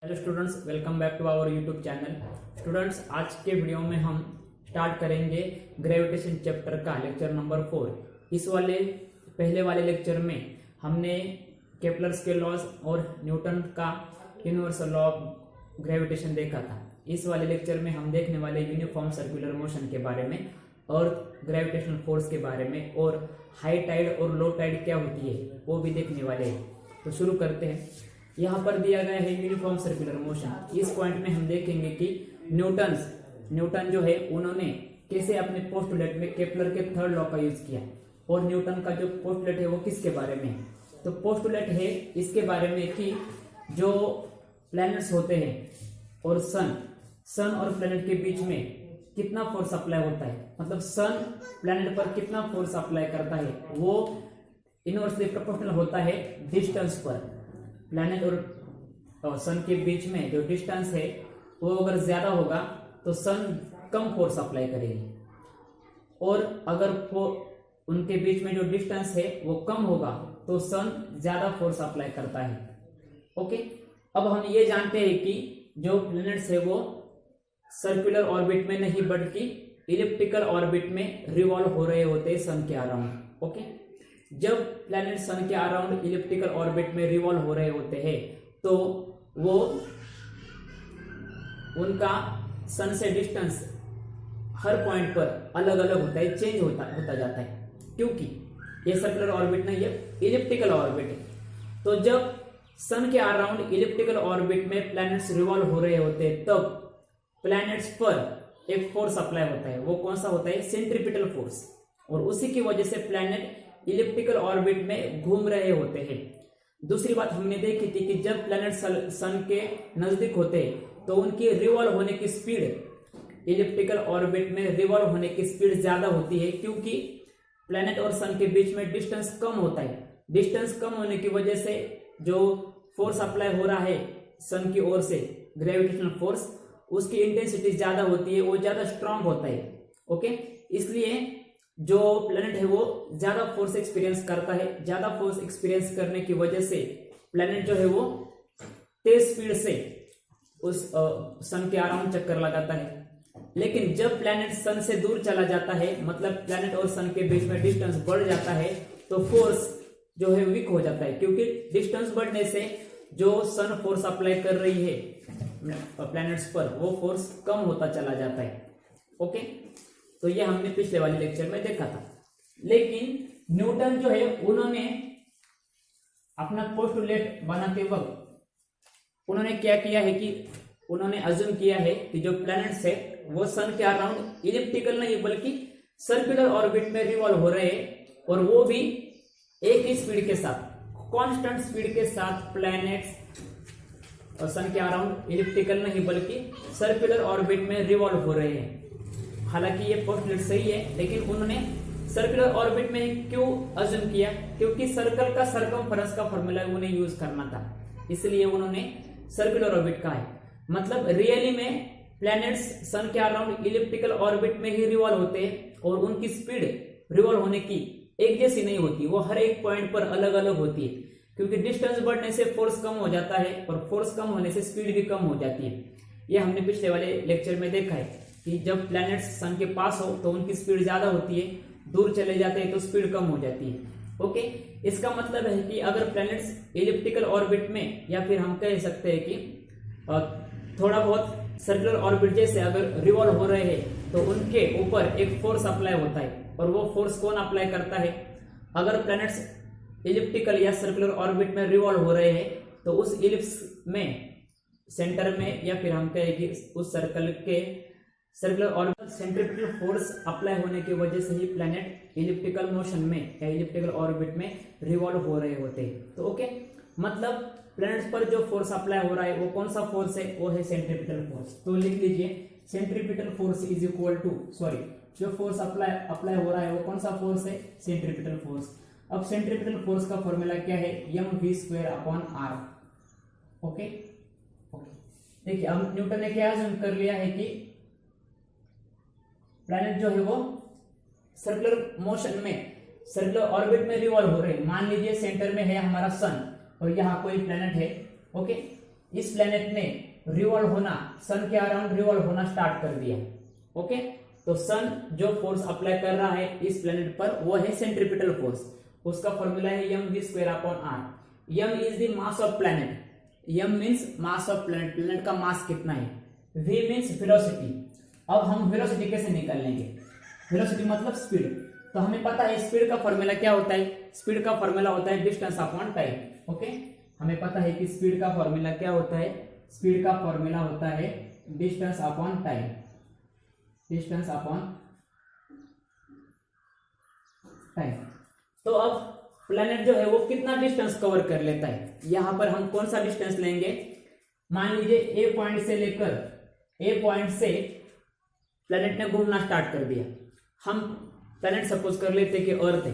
Hello students, welcome back to our YouTube channel. Students, आज के video में हम स्टार्ट करेंगे ग्रेविटेशन चैप्टर का लेक्चर नंबर 4। इस वाले पहले वाले लेक्चर में हमने केपलर्स के लॉज और न्यूटन का यूनिवर्सल लॉ ऑफ ग्रेविटेशन देखा था। इस वाले लेक्चर में हम देखने वाले यूनिफॉर्म सर्कुलर मोशन के बारे में और ग्रेविटेशनल फोर्स के बारे में और हाई टाइड और लो टाइड क्या होती है वो भी देखने वाले हैं। तो शुरू करते हैं। यहाँ पर दिया गया है यूनिफॉर्म सर्कुलर मोशन। इस पॉइंट में हम देखेंगे कि न्यूटन जो है उन्होंने कैसे अपने पोस्टुलेट में केपलर के थर्ड लॉ का यूज किया और न्यूटन का जो पोस्टुलेट है वो किसके बारे में है। तो पोस्टुलेट है इसके बारे में कि जो प्लैनेट्स होते हैं और सन और प्लैनेट के बीच में कितना फोर्स अप्लाई होता है, मतलब सन प्लैनेट पर कितना फोर्स अप्लाई करता है वो इनवर्सली प्रोपोर्शनल होता है डिस्टेंस पर। प्लैनेट और सन के बीच में जो डिस्टेंस है वो अगर ज्यादा होगा तो सन कम फोर्स अप्लाई करेगी और अगर उनके बीच में जो डिस्टेंस है वो कम होगा तो सन ज्यादा फोर्स अप्लाई करता है। ओके, अब हम ये जानते हैं कि जो प्लैनेट्स है वो सर्कुलर ऑर्बिट में नहीं बल्कि इलिप्टिकल ऑर्बिट में रिवॉल्व हो रहे होते हैं सन के अराउंड। ओके, जब प्लैनेट सन के अराउंड इलिप्टिकल ऑर्बिट में रिवॉल्व हो रहे होते हैं तो वो उनका सन से डिस्टेंस हर पॉइंट पर अलग अलग होता है, चेंज होता जाता है, क्योंकि ये सर्कुलर ऑर्बिट नहीं है, इलिप्टिकल ऑर्बिट है। तो जब सन के अराउंड इलिप्टिकल ऑर्बिट में प्लैनेट्स रिवॉल्व हो रहे होते हैं तब प्लैनेट्स पर एक फोर्स अप्लाई होता है। वो कौन सा होता है? Centripetal force. और उसी की वजह से प्लैनेट इलिप्टिकल ऑर्बिट में घूम रहे होते हैं। दूसरी बात हमने देखी थी कि जब प्लैनेट सन के नजदीक होते हैं तो उनकी रिवॉल्व होने की स्पीड इलिप्टिकल ऑर्बिट में रिवॉल्व होने की स्पीड ज्यादा होती है, क्योंकि प्लैनेट और सन के बीच में डिस्टेंस कम होता है। डिस्टेंस कम होने की वजह से जो फोर्स अप्लाई हो रहा है सन की ओर से ग्रेविटेशनल फोर्स, उसकी इंटेंसिटी ज्यादा होती है, वो ज्यादा स्ट्रांग होता है। ओके, इसलिए जो प्लैनेट है वो ज्यादा फोर्स एक्सपीरियंस करता है। ज्यादा फोर्स एक्सपीरियंस करने की वजह से प्लैनेट जो है वो तेज स्पीड से उस सन के अराउंड चक्कर लगाता है। लेकिन जब प्लैनेट सन से दूर चला जाता है, मतलब प्लैनेट और सन के बीच में डिस्टेंस बढ़ जाता है, तो फोर्स जो है वीक हो जाता है, क्योंकि डिस्टेंस बढ़ने से जो सन फोर्स अप्लाई कर रही है प्लैनेट्स पर वो फोर्स कम होता चला जाता है। ओके, तो ये हमने पिछले वाले लेक्चर में देखा था। लेकिन न्यूटन जो है उन्होंने अपना पोस्टुलेट बनाते वक्त उन्होंने क्या किया है कि उन्होंने अज्यूम किया है कि जो प्लैनेट्स है वो सन के अराउंड इलिप्टिकल नहीं बल्कि सर्कुलर ऑर्बिट में रिवॉल्व हो रहे हैं, और वो भी एक ही स्पीड के साथ, कांस्टेंट स्पीड के साथ प्लैनेट्स और सन के अराउंड इलिप्टिकल नहीं बल्कि सर्कुलर ऑर्बिट में रिवॉल्व हो रहे हैं। हालांकि ये पोस्टुलेट सही है, लेकिन उन्होंने सर्कुलर ऑर्बिट में क्यों अज्यूम किया? क्योंकि सर्कल का सरकमफेरेंस का फॉर्मूला उन्हें यूज करना था, इसलिए उन्होंने सर्कुलर ऑर्बिट का है। मतलब रियली में प्लैनेट्स सन के अराउंड इलिप्टिकल ऑर्बिट में ही रिवॉल्व होते हैं और उनकी स्पीड रिवॉल्व होने की एक जैसी नहीं होती, वो हर एक पॉइंट पर अलग अलग होती है, क्योंकि डिस्टेंस बढ़ने से फोर्स कम हो जाता है और फोर्स कम होने से स्पीड भी कम हो जाती है। ये हमने पिछले वाले लेक्चर में देखा है कि जब प्लैनेट्स सन के पास हो तो उनकी स्पीड ज्यादा होती है, दूर चले जाते हैं तो स्पीड कम हो जाती है। ओके, इसका मतलब है कि अगर प्लैनेट्स इलिप्टिकल ऑर्बिट में, या फिर हम कह सकते हैं कि थोड़ा बहुत सर्कुलर ऑर्बिट जैसे अगर रिवॉल्व हो रहे हैं तो उनके ऊपर एक फोर्स अप्लाई होता है, और वो फोर्स कौन अप्लाई करता है? अगर प्लैनेट्स इलिप्टिकल या सर्कुलर ऑर्बिट में रिवॉल्व हो रहे हैं तो उस इलिप्स में सेंटर में, या फिर हम कहें कि उस सर्कल के circular orbit centripetal force apply होने की वजह से ही प्लैनेट इलिप्टिकल मोशन में या इलिप्टिकल ऑर्बिट में रिवॉल्व हो रहे होते हैं। तो ओके, मतलब प्लैनेट्स पर जो फोर्स अप्लाई हो रहा है वो कौन सा फोर्स है? वो है सेंट्रीपिटल फोर्स। तो लिख लीजिए, centripetal force is equal to, जो फोर्स अप्लाई हो रहा है वो कौन सा फोर्स है? Centripetal force. अब सेंट्रीपिटल फोर्स का फॉर्मूला क्या है? mv²/r। ओके, देखिए अब न्यूटन ने क्या अज्यूम कर लिया है कि प्लैनेट जो है वो सर्कुलर मोशन में, सर्कुलर ऑर्बिट में रिवॉल्व हो रहे हैं। मान लीजिए सेंटर में है हमारा सन और यहाँ कोई प्लैनेट है। ओके, इस प्लेनेट ने रिवॉल्व होना, सन के अराउंड रिवॉल्व होना स्टार्ट कर दिया। ओके, तो सन जो फोर्स अप्लाई कर रहा है इस प्लेनेट पर वो है सेंट्रीपिटल फोर्स। उसका फॉर्मूला है mv²/r। m is the mass of planet. m means mass of planet, planet का मास कितना है। v means velocity. अब हम वेलोसिटी कैसे निकाल लेंगे, वेलोसिटी मतलब स्पीड। तो हमें पता है स्पीड का फॉर्मूला क्या होता है, स्पीड का फॉर्मूला होता है डिस्टेंस अपॉन टाइम। ओके, हमें पता है कि स्पीड का फॉर्मूला क्या होता है, स्पीड का फॉर्मूला होता है distance upon time, distance upon time. तो अब प्लेनेट जो है वो कितना डिस्टेंस कवर कर लेता है, यहां पर हम कौन सा डिस्टेंस लेंगे। मान लीजिए ए पॉइंट से लेकर, ए पॉइंट से प्लेनेट ने घूमना स्टार्ट कर दिया। हम प्लेनेट सपोज कर लेते कि अर्थ है,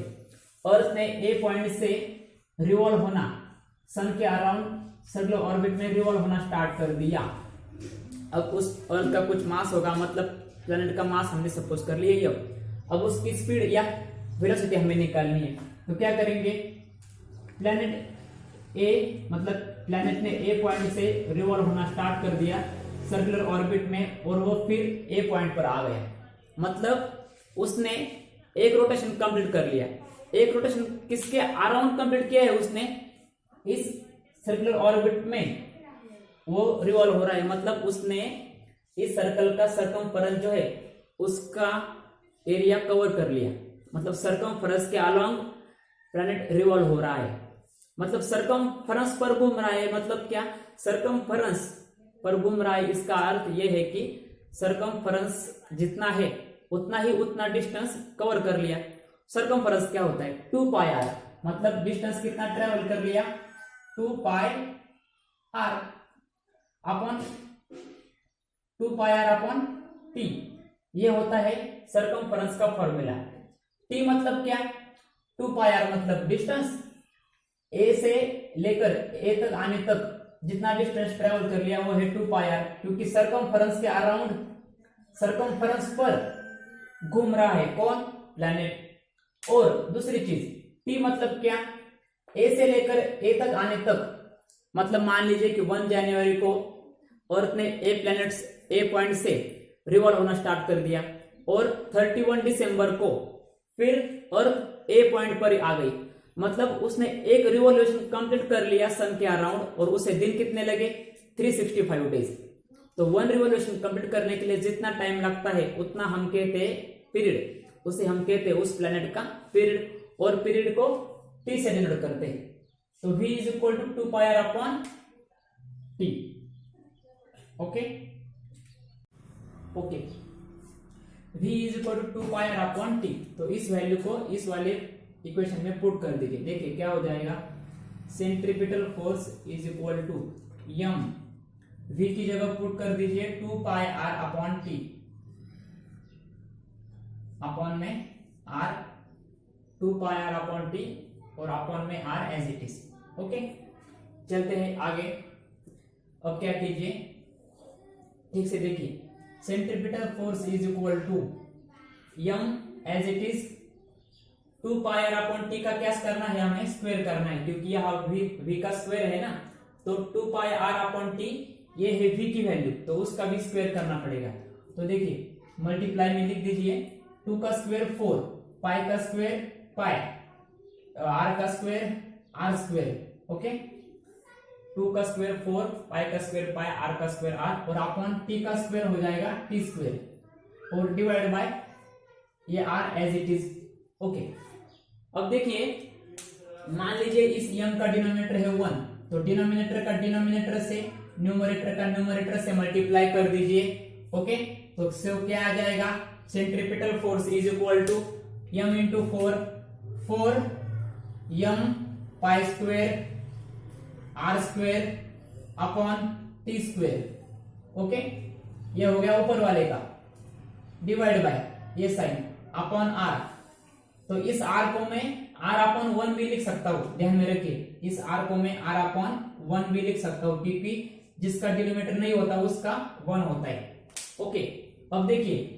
अर्थ ने ए पॉइंट से रिवॉल्व होना, सन के अराउंड सर्कुलर ऑर्बिट में रिवॉल्व होना स्टार्ट कर दिया। अब उस अर्थ का कुछ मास होगा, मतलब प्लेनेट का मास हमने सपोज कर लिया ये। अब उसकी स्पीड या वेलोसिटी हमें निकालनी है, तो क्या करेंगे, प्लेनेट ए, मतलब प्लेनेट ने ए पॉइंट से रिवॉल्व होना स्टार्ट कर दिया सर्कुलर ऑर्बिट में, और वो फिर ए पॉइंट पर आ गया। मतलब उसने एक रोटेशन कंप्लीट कर लिया। एक रोटेशन किसके अराउंड कंप्लीट किया है उसने, इस सर्कुलर ऑर्बिट में वो रिवॉल्व हो रहा है। मतलब उसने इस सर्कल का सर्कमफेरेंस जो है उसका एरिया कवर कर लिया। मतलब सर्कमफेरेंस के अलोंग प्लैनेट रिवॉल्व हो रहा है, मतलब सर्कमफेरेंस पर घूम रहा है। मतलब क्या, सर्कमफेरेंस पर घूम रहा है, इसका अर्थ यह है कि सर्कमफेरेंस जितना है उतना डिस्टेंस कवर कर लिया। सर्कमफेरेंस क्या होता है, 2πr, मतलब डिस्टेंस कितना ट्रेवल कर लिया, 2πr upon 2πr upon t। ये होता है सर्कमफेरेंस का फॉर्मूला। t मतलब क्या, 2πr मतलब डिस्टेंस, a से लेकर a तक आने तक जितना डिस्टेंस ट्रेवल कर लिया वो है 2πr, क्योंकि सर्कमफेरेंस के अराउंड, सर्कमफेरेंस पर घूम रहा है कौन, प्लैनेट। और दूसरी चीज t मतलब क्या, a से लेकर a तक आने तक, मतलब मान लीजिए कि 1 जनवरी को अर्थ ने ए पॉइंट से रिवॉल्व होना स्टार्ट कर दिया, और 31 दिसंबर को फिर अर्थ ए पॉइंट पर आ गई। मतलब उसने एक रिवॉल्यूशन कंप्लीट कर लिया सन के अराउंड, और उसे दिन कितने लगे, 365 डेज। तो 1 रिवॉल्यूशन कंप्लीट करने के लिए जितना टाइम लगता है उतना हम कहते हैं पीरियड, उसे हम कहते हैं उस प्लेनेट का पीरियड, और पीरियड को t से डिनोट करते हैं। तो v is equal to 2πr upon t। Okay okay, v is equal to 2πr upon t। तो इस वैल्यू को इस वाले इक्वेशन में पुट कर दीजिए। देखिए क्या हो जाएगा, centripetal force is equal to m, v की जगह पुट कर दीजिए 2πr अपॉन t, अपॉन में r, 2πr अपॉन t और अपॉन में r as it is. Okay, चलते हैं आगे। अब क्या कीजिए, ठीक से देखिए, centripetal force is equal to m as it is 2πr upon t का क्या करना है, हमें स्क्वायर करना है, क्योंकि यह v का स्क्वायर है ना। तो 2πr अपॉन t ये है v की वैल्यू, तो उसका भी स्क्वायर करना पड़ेगा। तो देखिए मल्टीप्लाई में लिख दीजिए, 2 का स्क्वायर 4, पाई का स्क्वायर पाई, r का स्क्वायर r स्क्वायर। ओके, 2 का स्क्वायर 4, पाई का स्क्वायर पाई, r का स्क्वायर r, और अपॉन t का स्क्वायर हो जाएगा t स्क्वायर, और डिवाइड बाय ये r as it is. Okay, अब देखिए मान लीजिए इस m का डिनोमिनेटर है 1, तो डिनोमिनेटर का डिनोमिनेटर से, न्यूमरेटर का न्यूमरेटर से मल्टीप्लाई कर दीजिए। ओके, तो क्या आ जाएगा, centripetal force is equal to m into 4 m pi square r square upon t square. Okay, ये हो गया ऊपर वाले का, डिवाइड बाय ये साइन अपॉन r। तो इस r को मैं r अपॉन 1 भी लिख सकता हूं, ध्यान में रखिए, इस r को मैं r अपॉन 1 भी लिख सकता हूं, क्योंकि जिसका डिनोमिनेटर नहीं होता उसका 1 होता है। ओके, अब देखिए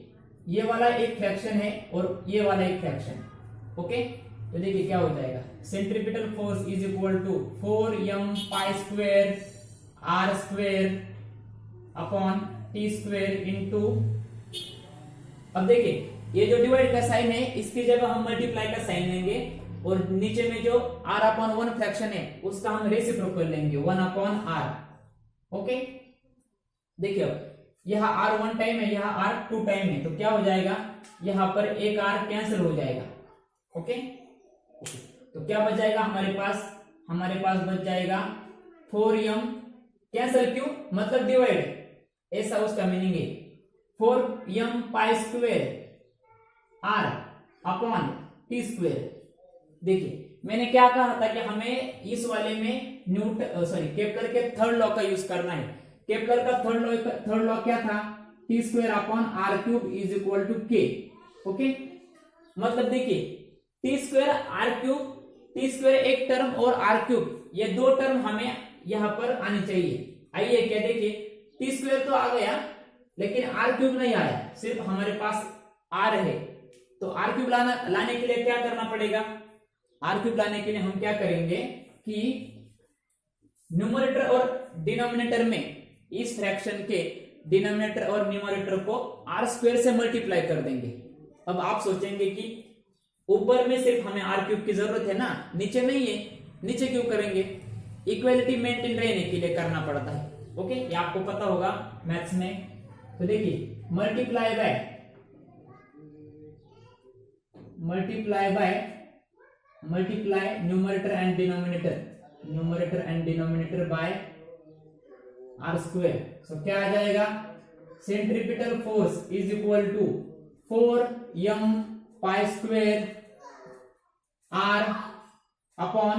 ये वाला एक फ्रैक्शन है और ये वाला एक फ्रैक्शन। ओके, तो देखिए क्या हो जाएगा, centripetal force is equal to 4m pi square r square upon T square into, अब देखिए ये जो डिवाइड का साइन है इसकी जगह हम मल्टीप्लाई का साइन लेंगे और नीचे में जो r अपॉन 1 फ्रैक्शन है उसका हम रेसिप्रोकल लेंगे 1 अपॉन r। ओके, देखिए अब यहाँ r 1 टाइम है, यहाँ r 2 टाइम है, तो क्या हो जाएगा, यहाँ पर एक r कैंसिल हो जाएगा। ओके, तो क्या बच जाएगा हमारे पास बच जाएगा 4m, कैंसिल क्यों, मतलब डिवाइड, ऐसा उसका मीनिंग है, 4m pi square r upon T square. देखिए मैंने क्या कहा था कि हमें इस वाले में केपलर के थर्ड लॉ का यूज करना है। केपलर का थर्ड लॉ क्या था, t square upon r cube is equal to k. Okay, मतलब देखिए t square r cube, t square एक टर्म और आर क्यूब, ये दो टर्म हमें यहाँ पर आनी चाहिए। आइए क्या देखिए, टी स्क्वेर तो आ गया लेकिन आर क्यूब नहीं आया, सिर्फ हमारे पास आर है। तो आर क्यूब लाने के लिए क्या करना पड़ेगा, आर क्यूब लाने के लिए हम क्या करेंगे कि न्यूमरेटर और डिनोमिनेटर में, इस फ्रैक्शन के डिनोमिनेटर और न्यूमरेटर को आर स्क्वायर से मल्टीप्लाई कर देंगे। अब आप सोचेंगे कि ऊपर में सिर्फ हमें आर क्यूब की जरूरत है ना, नीचे नहीं है, नीचे क्यों करेंगे, इक्वलिटी मेंटेन रहने के लिए करना पड़ता है। ओके, ये आपको पता होगा मैथ्स में। तो देखिए multiply numerator and denominator by r square. So क्या आ जाएगा, centripetal force is equal to 4m pi square r upon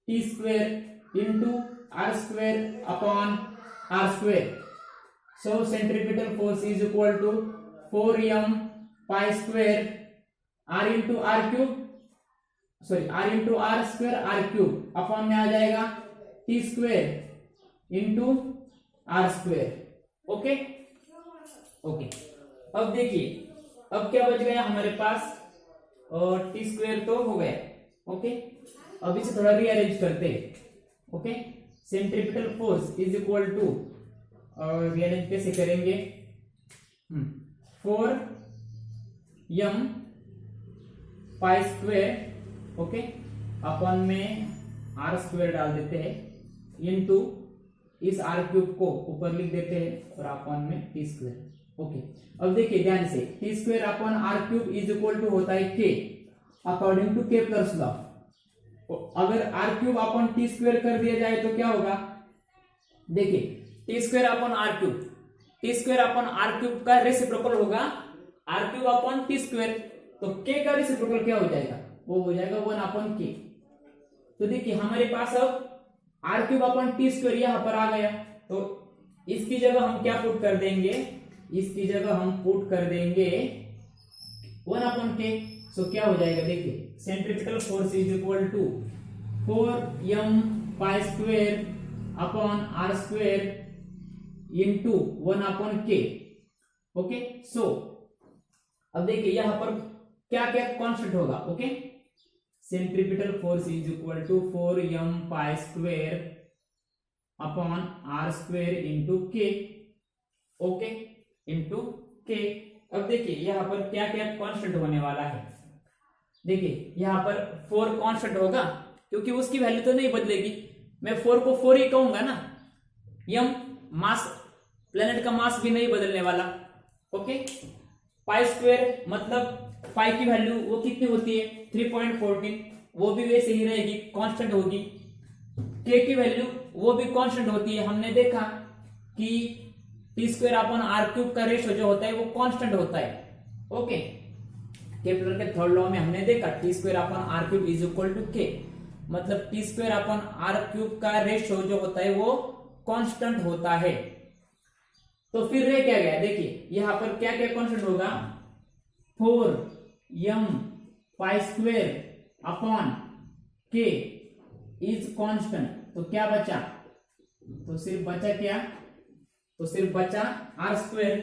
T square into r square upon r square. So centripetal force is equal to 4m pi square r into r cube, r into r square r cube upon में आ जाएगा t square into r square. Okay, अब देखिए अब क्या बच गया हमारे पास, और टी स्क्वेर तो हो गया। ओके, अब इसे थोड़ा रीअरेंज करते हैं। Okay, centripetal force is equal to, और रीअरेंज कैसे करेंगे, 4m pi square, okay, upon में आर स्क्वेर डाल देते हैं, इनटू इस आर क्यूब को ऊपर लिख देते हैं और अपॉन में टी स्क्वेर। ओके, अब देखिए ध्यान से, t square upon r cube is equal to होता है k, according to Kepler's law. अगर r cube upon T square कर दिया जाए तो क्या होगा, देखिए t square upon r cube, t square upon r cube का रेसिप्रोकल होगा r cube upon T square, तो के का रेसिप्रोकल क्या हो जाएगा, वो हो जाएगा 1 अपॉन के। तो देखिए हमारे पास अब r cube upon T square यहां पर आ गया, तो इसकी जगह हम क्या पुट कर देंगे, इसकी जगह हम पुट कर देंगे 1 अपॉन के। सो क्या हो जाएगा, देखिए centripetal force is equal to 4m pi square upon r square into 1 upon k. Okay, so अब देखिए यहां पर क्या क्या कांस्टेंट होगा। Okay, centripetal force is equal to 4m pi square upon r square into k. Okay, into k. अब देखिए यहां पर क्या क्या कांस्टेंट होने वाला है, देखिए यहां पर 4 कांस्टेंट होगा क्योंकि उसकी वैल्यू तो नहीं बदलेगी, मैं 4 को 4 ही कहूंगा ना, m मास, प्लेनेट का मास भी नहीं बदलने वाला। ओके, पाई स्क्वेर मतलब पाई की वैल्यू वो कितनी होती है 3.14, वो भी वैसे ही रहेगी, कांस्टेंट होगी। के की वैल्यू वो भी कांस्टेंट होती है, हमने देखा कि t square upon r cube का रेशियो जो होता है वो कांस्टेंट होता है। ओके, केपलर के थर्ड लॉ में हमने देखा t square upon r cube is equal to k, मतलब t square upon r cube का रेशियो जो होता है वो कांस्टेंट होता है। तो फिर रह क्या गया, देखिए यहां पर क्या क्या कांस्टेंट होगा, 4m पाई स्क्वेर अपॉन के इज कांस्टेंट, तो क्या बचा, तो सिर्फ बचा क्या, तो सिर्फ बचा आर स्क्वेर।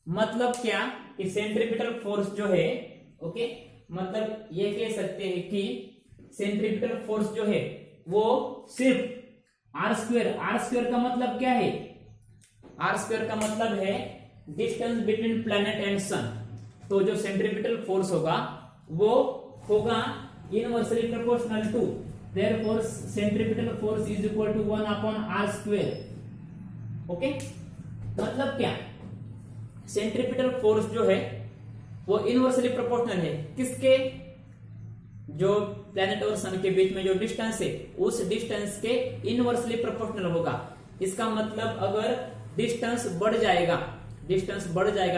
मतलब क्या कि सेंट्रीपिटल फोर्स जो है, ओके, मतलब ये कह सकते हैं कि सेंट्रीपिटल फोर्स जो है वो सिर्फ आर स्क्वायर का मतलब क्या है? आर स्क्वायर का मतलब है distance between planet and sun. तो जो सेंट्रीपिटल फोर्स होगा वो होगा inversely proportional to, therefore centripetal force is equal to 1 upon r square. Okay, मतलब क्या? सेंट्रीपिटल फोर्स जो है वो इनवर्सली प्रोपोर्शनल है किसके? जो प्लैनेट और सन के बीच में जो डिस्टेंस है उस डिस्टेंस के इनवर्सली प्रोपोर्शनल होगा। इसका मतलब अगर डिस्टेंस बढ़ जाएगा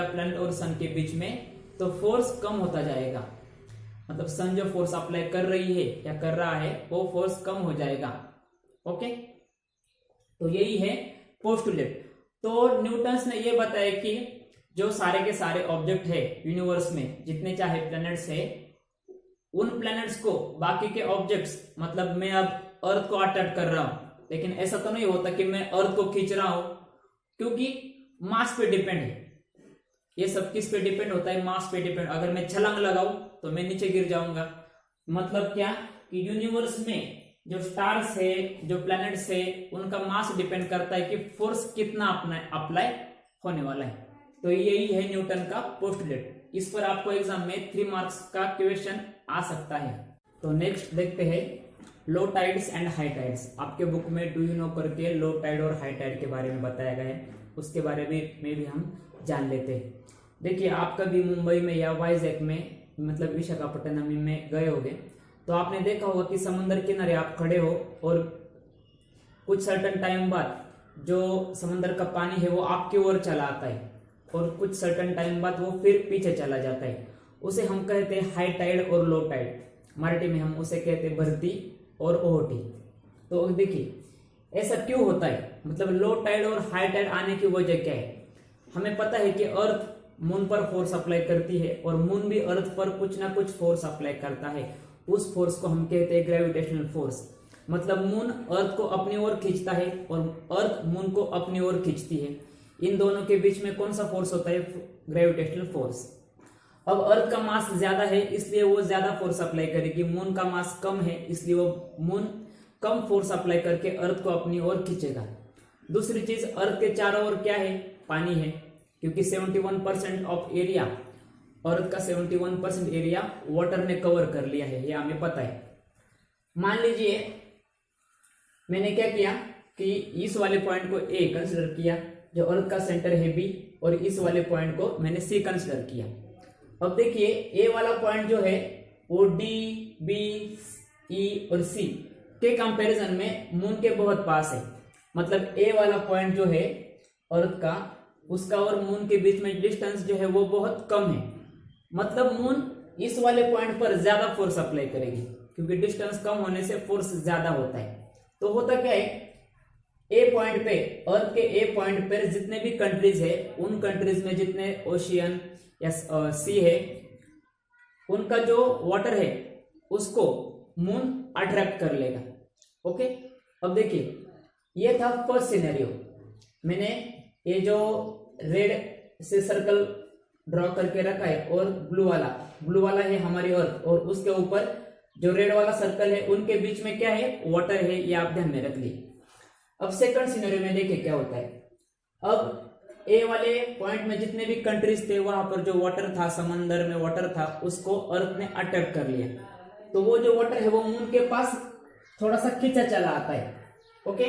प्लैनेट और सन के बीच में, तो फोर्स कम होता जाएगा। मतलब सन जो फोर्स अप्लाई कर रही है या कर रहा है वो फोर्स कम हो जाएगा। ओके, तो यही है पोस्टुलेट। तो न्यूटन्स ने ये बताया कि जो सारे के सारे ऑब्जेक्ट है यूनिवर्स में, जितने चाहे प्लैनेट्स है, उन प्लैनेट्स को बाकी के ऑब्जेक्ट्स, मतलब मैं अब अर्थ को अट्रैक्ट कर रहा हूं, लेकिन ऐसा तो नहीं होता कि मैं अर्थ को खींच रहा हूं, क्योंकि मास पे डिपेंड है। ये सब किस पे डिपेंड होता है? मास पे डिपेंड। अगर मैं छलांग लगाऊं तो मैं नीचे गिर जाऊंगा। मतलब क्या कि यूनिवर्स में जो स्टार्स है, जो प्लैनेट्स है, उनका मास डिपेंड करता है कि फोर्स कितना अप्लाई होने वाला है। तो यही है न्यूटन का पोस्टुलेट। इस पर आपको एग्जाम में 3 मार्क्स का क्वेश्चन आ सकता है। तो नेक्स्ट देखते हैं लो टाइड्स एंड हाई टाइड्स। आपके बुक में डू यू नो करके लो टाइड और हाई टाइड के बारे में बताया गया है, उसके बारे में भी हम जान लेते हैं। देखिए, आप कभी मुंबई में या वाइजैक में, मतलब विशाखापट्टनम में गए होंगे, तो आपने देखा होगा कि समुद्र किनारे आप खड़े हो और कुछ सर्टेन टाइम बाद जो समुद्र का पानी है वो आपकी ओर चला आता है और कुछ सर्टेन टाइम बाद वो फिर पीछे चला जाता है। उसे हम कहते हैं हाई टाइड और लो टाइड। मराठी में हम उसे कहते हैं भरती और ओहटी। तो देखिए ऐसा क्यों होता है, मतलब लो टाइड और हाई टाइड आने की वजह क्या है? हमें पता है कि अर्थ मून पर फोर्स अप्लाई करती है और मून भी अर्थ पर कुछ ना कुछ फोर्स अप्लाई करता है। उस फोर्स को हम कहते हैं ग्रेविटेशनल फोर्स। मतलब मून अर्थ को अपनी ओर खींचता है और अर्थ मून को अपनी ओर खींचती है। इन दोनों के बीच में कौन सा फोर्स होता है? Gravitational force. अब अर्थ का मास ज्यादा है इसलिए वो ज्यादा फोर्स अप्लाई करेगी, मून का मास कम है इसलिए वो मून कम फोर्स अप्लाई करके अर्थ को अपनी ओर खींचेगा। दूसरी चीज, अर्थ के चारों ओर क्या है? पानी है, क्योंकि 71% ऑफ एरिया, अर्थ का 71% एरिया वाटर ने कवर कर लिया है, ये हमें पता है। मान लीजिए मैंने क्या किया कि इस वाले पॉइंट को ए कंसिडर किया, जो अर्थ का सेंटर है बी, और इस वाले पॉइंट को मैंने सी कंसिडर किया। अब देखिए ए वाला पॉइंट जो है वो डी, बी, ई और सी के कंपैरिजन में मून के बहुत पास है। मतलब ए वाला पॉइंट जो है अर्थ का, उसका और मून के बीच में डिस्टेंस जो है वो बहुत कम है। मतलब मून इस वाले पॉइंट पर ज्यादा फोर्स अप्लाई करेगी, क्योंकि डिस्टेंस कम होने से फोर्स ज्यादा होता है। तो होता क्या है, ए पॉइंट पे, अर्थ के ए पॉइंट पर जितने भी कंट्रीज है, उन कंट्रीज में जितने ओशियन या सी है, उनका जो वाटर है उसको मून अट्रैक्ट कर लेगा। ओके, अब देखिए ये था फर्स्ट सिनेरियो। मैंने ये जो रेड से सर्कल ड्रॉ करके रखा है और ब्लू वाला है हमारी अर्थ, और उसके ऊपर जो रेड वाला सर्कल है उनके बीच में क्या है? वाटर है, ये आप ध्यान में रख ली। अब सेकंड सिनेरियो में देखिए क्या होता है। अब ए वाले पॉइंट में जितने भी कंट्रीज थे, वहां पर जो वाटर था, समंदर में वाटर था, उसको अर्थ ने अटैक कर लिया। तो वो जो वाटर है वो मून के पास थोड़ा सा खींचा चला आता है। ओके,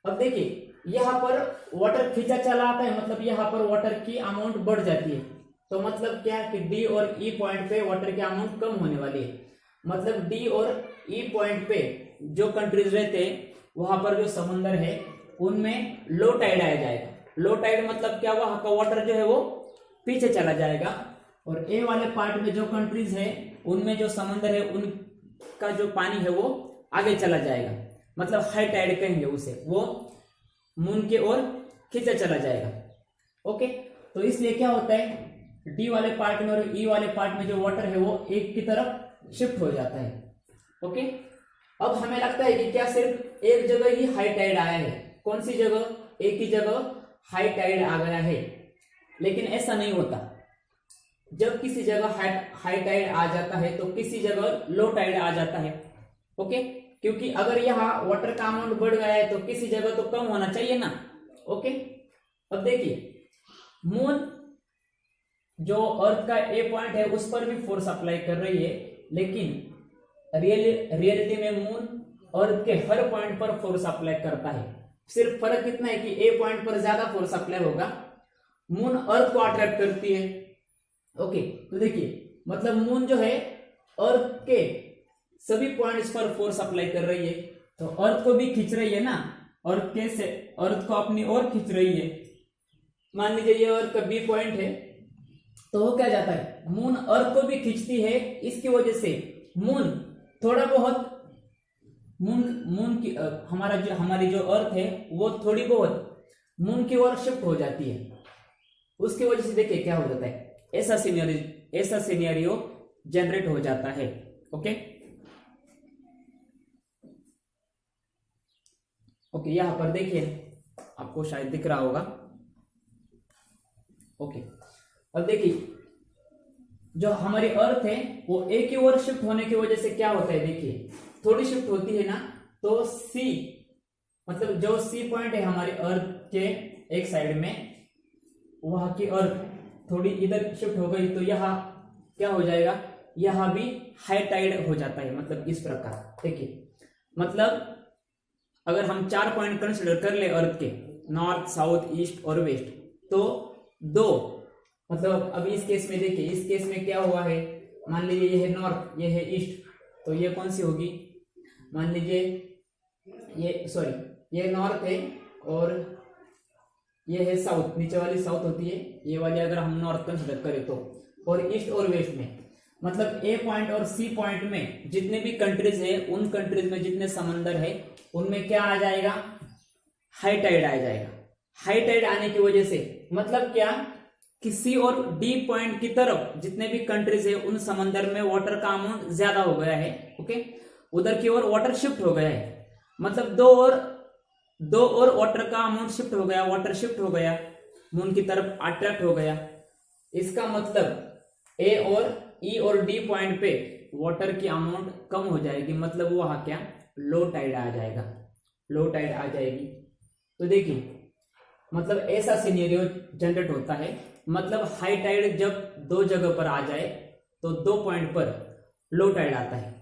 अब देखिए यहाँ पर वाटर खींचा चला आता है, मतलब यहाँ पर वाटर की अमाउंट बढ़ जाती है। तो मतलब क्या कि डी और ई पॉइंट पे वाटर की अमाउंट कम होने वाली है। मतलब डी और ई पॉइंट पे जो कंट्रीज रहते हैं, वहां पर जो समुंदर है उनमें लो टाइड आ जाएगा। लो टाइड मतलब क्या? वहां का वाटर जो है वो पीछे चला जाएगा, और ए वाले पार्ट में जो कंट्रीज है उनमें जो समुंदर है उनका जो पानी है वो आगे चला जाएगा। मतलब हाई टाइड कहेंगे उसे, वो मून के ओर खींचा चला जाएगा। ओके, तो इसलिए क्या होता है, डी वाले पार्ट में और ई वाले पार्ट में जो वाटर है वो एक की तरफ शिफ्ट हो जाता है। ओके, अब हमें लगता है कि क्या सिर्फ एक जगह ही हाई टाइड आया है? कौन सी जगह? एक ही जगह हाई टाइड आ गया है, लेकिन ऐसा नहीं होता। जब किसी जगह हाई टाइड आ जाता है तो किसी जगह लो टाइड आ जाता है। ओके, क्योंकि अगर यहाँ वाटर का अमाउंट बढ़ गया है तो किसी जगह तो कम होना चाहिए ना। ओके, अब देखिए मून जो अर्थ का ए पॉइंट है उस पर भी फोर्स अप्लाई कर रही है, लेकिन रियलिटी में मून अर्थ के हर पॉइंट पर फोर्स अप्लाई करता है। सिर्फ फर्क इतना है कि ए पॉइंट पर ज्यादा फोर्स अप्लाई होगा, मून अर्थ को अट्रैक्ट करती है। ओके, तो देखिए मतलब मून जो है अर्थ के सभी पॉइंट्स पर फोर्स अप्लाई कर रही है, तो अर्थ को भी खींच रही है ना, अर्थ कैसे, अर्थ को अपनी ओर खींच रही है। मान लीजिए ये अर्थ का बी पॉइंट है, तो वो क्या जाता है, मून अर्थ को भी खींचती है। इसकी वजह से मून थोड़ा बहुत मून की हमारी जो अर्थ है वो थोड़ी बहुत मून की ओर शिफ्ट हो जाती है। उसकी वजह से देखिए क्या हो जाता है, ऐसा सिनेरियो जनरेट हो जाता है। ओके ओके, यहां पर देखिए आपको शायद दिख रहा होगा। ओके, अब देखिए जो हमारी अर्थ है वो ए की ओर शिफ्ट होने की वजह से क्या होता है, देखिए थोड़ी शिफ्ट होती है ना, तो सी मतलब जो सी पॉइंट है हमारी अर्थ के एक साइड में, वहां की अर्थ थोड़ी इधर शिफ्ट हो गई, तो यहाँ क्या हो जाएगा, यहाँ भी हाई टाइड हो जाता है। मतलब इस प्रकार देखिए, मतलब अगर हम 4 पॉइंट कंसिडर कर ले अर्थ के, नॉर्थ, साउथ, ईस्ट और वेस्ट, तो दो मतलब अब इस केस में देखिए, इस केस में क्या हुआ है, मान लीजिए ये है नॉर्थ, ये है ईस्ट, तो ये कौन सी होगी, मान लीजिए ये नॉर्थ है और ये है साउथ, नीचे वाली साउथ होती है, ये वाली अगर हम नॉर्थ कंसिडर करें तो, और ईस्ट और वेस्ट में मतलब ए पॉइंट और सी पॉइंट में जितने भी कंट्रीज है, उन कंट्रीज में जितने समंदर है उनमें क्या आ जाएगा, हाई टाइड आ जाएगा। हाई टाइड आने की वजह से मतलब क्या कि सी और डी पॉइंट की तरफ जितने भी कंट्रीज है उन समंदर में वाटर का अमाउंट ज्यादा हो गया है। ओके, उधर की ओर वाटर शिफ्ट हो गया है, मतलब दो और वाटर का अमाउंट शिफ्ट हो गया, वाटर शिफ्ट हो गया, मून की तरफ अट्रैक्ट हो गया। इसका मतलब ए और ई और डी पॉइंट पे वाटर की अमाउंट कम हो जाएगी, मतलब वहां क्या, लो टाइड आ जाएगा, लो टाइड आ जाएगी। तो देखिए मतलब ऐसा सिनेरियो जनरेट होता है, मतलब हाई टाइड जब दो जगह पर आ जाए तो 2 पॉइंट पर लो टाइड आता है।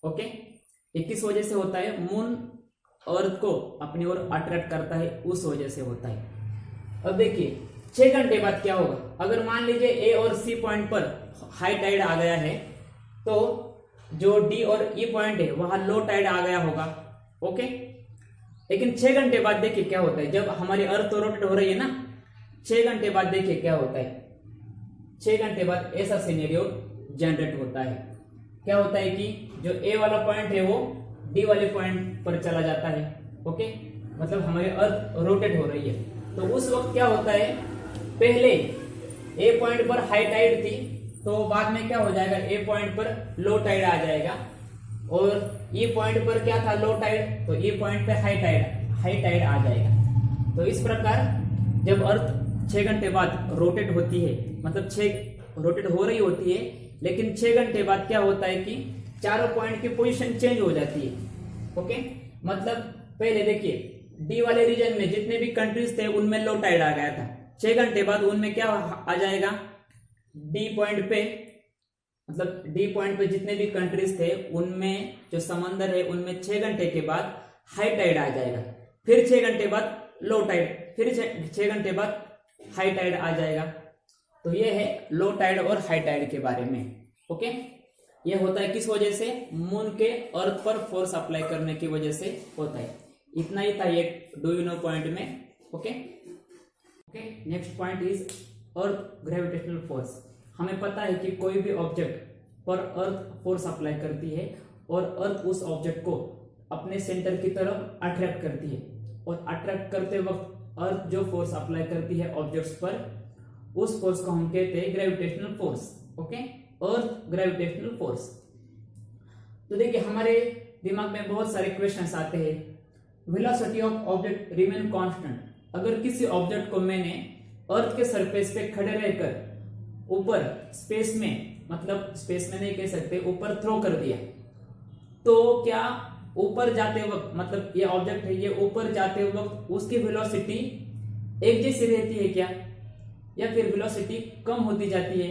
ओके, ये किस वजह से होता है, मून अर्थ को अपनी ओर अट्रैक्ट करता है, उस वजह से होता है। अब देखिए 6 घंटे बाद क्या होगा, अगर मान लीजिए ए और सी पॉइंट पर हाई टाइड आ गया है, तो जो डी और ई पॉइंट है वहां लो टाइड आ गया होगा। ओके, लेकिन 6 घंटे बाद देखिए क्या होता है, जब हमारी अर्थ तो रोटेट हो रही है ना, 6 घंटे बाद देखिए क्या होता है, 6 घंटे बाद ऐसा सिनेरियो जनरेट होता है। क्या होता है कि जो ए वाला पॉइंट है वो डी वाले पॉइंट पर चला जाता है। ओके, मतलब हमारी अर्थ रोटेट हो रही है, तो उस वक्त क्या होता है, पहले ए पॉइंट पर हाई टाइड थी, तो बाद में क्या हो जाएगा, ए पॉइंट पर लो टाइड आ जाएगा, और ई पॉइंट पर क्या था, लो टाइड, तो ई पॉइंट पे हाई टाइड आ जाएगा। तो इस प्रकार जब अर्थ 6 घंटे बाद रोटेट होती है, मतलब 6 रोटेट हो रही होती है, लेकिन 6 घंटे बाद क्या होता है कि चारों पॉइंट की पोजीशन चेंज हो जाती है। ओके, मतलब पहले देखिए डी वाले रीजन में जितने भी कंट्रीज थे उनमें लो टाइड आ गया था, 6 घंटे बाद उनमें क्या आ जाएगा, डी पॉइंट पे, मतलब डी पॉइंट पे जितने भी कंट्रीज थे उनमें जो समंदर है उनमें 6 घंटे के बाद हाई टाइड आ जाएगा, फिर 6 घंटे बाद लो टाइड, फिर 6 घंटे बाद हाई टाइड आ जाएगा। तो ये है लो टाइड और हाई टाइड के बारे में। ओके, ये होता है किस वजह से, मून के अर्थ पर फोर्स अप्लाई करने की वजह से होता है। इतना ही था ये डू यू नो पॉइंट में। Okay okay, next point is earth gravitational force. हमें पता है कि कोई भी ऑब्जेक्ट पर अर्थ फोर्स अप्लाई करती है और अर्थ उस ऑब्जेक्ट को अपने सेंटर की तरफ अट्रैक्ट करती है, और अट्रैक्ट करते वक्त अर्थ जो फोर्स अप्लाई करती है ऑब्जेक्ट्स पर, उस फोर्स को हम कहते हैं ग्रेविटेशनल फोर्स। ओके, अर्थ ग्रेविटेशनल फोर्स। तो देखिए हमारे दिमाग में बहुत सारे क्वेश्चंस आते हैं। Velocity of object remain constant. अगर किसी ऑब्जेक्ट को मैंने अर्थ के सरफेस पे खड़े रहकर ऊपर स्पेस में, मतलब स्पेस में नहीं कह सकते, ऊपर थ्रो कर दिया, तो क्या ऊपर जाते वक्त, मतलब ये ऑब्जेक्ट है, ये ऊपर जाते वक्त उसकी वेलोसिटी एक जैसी रहती है क्या, या फिर वेलोसिटी कम होती जाती है?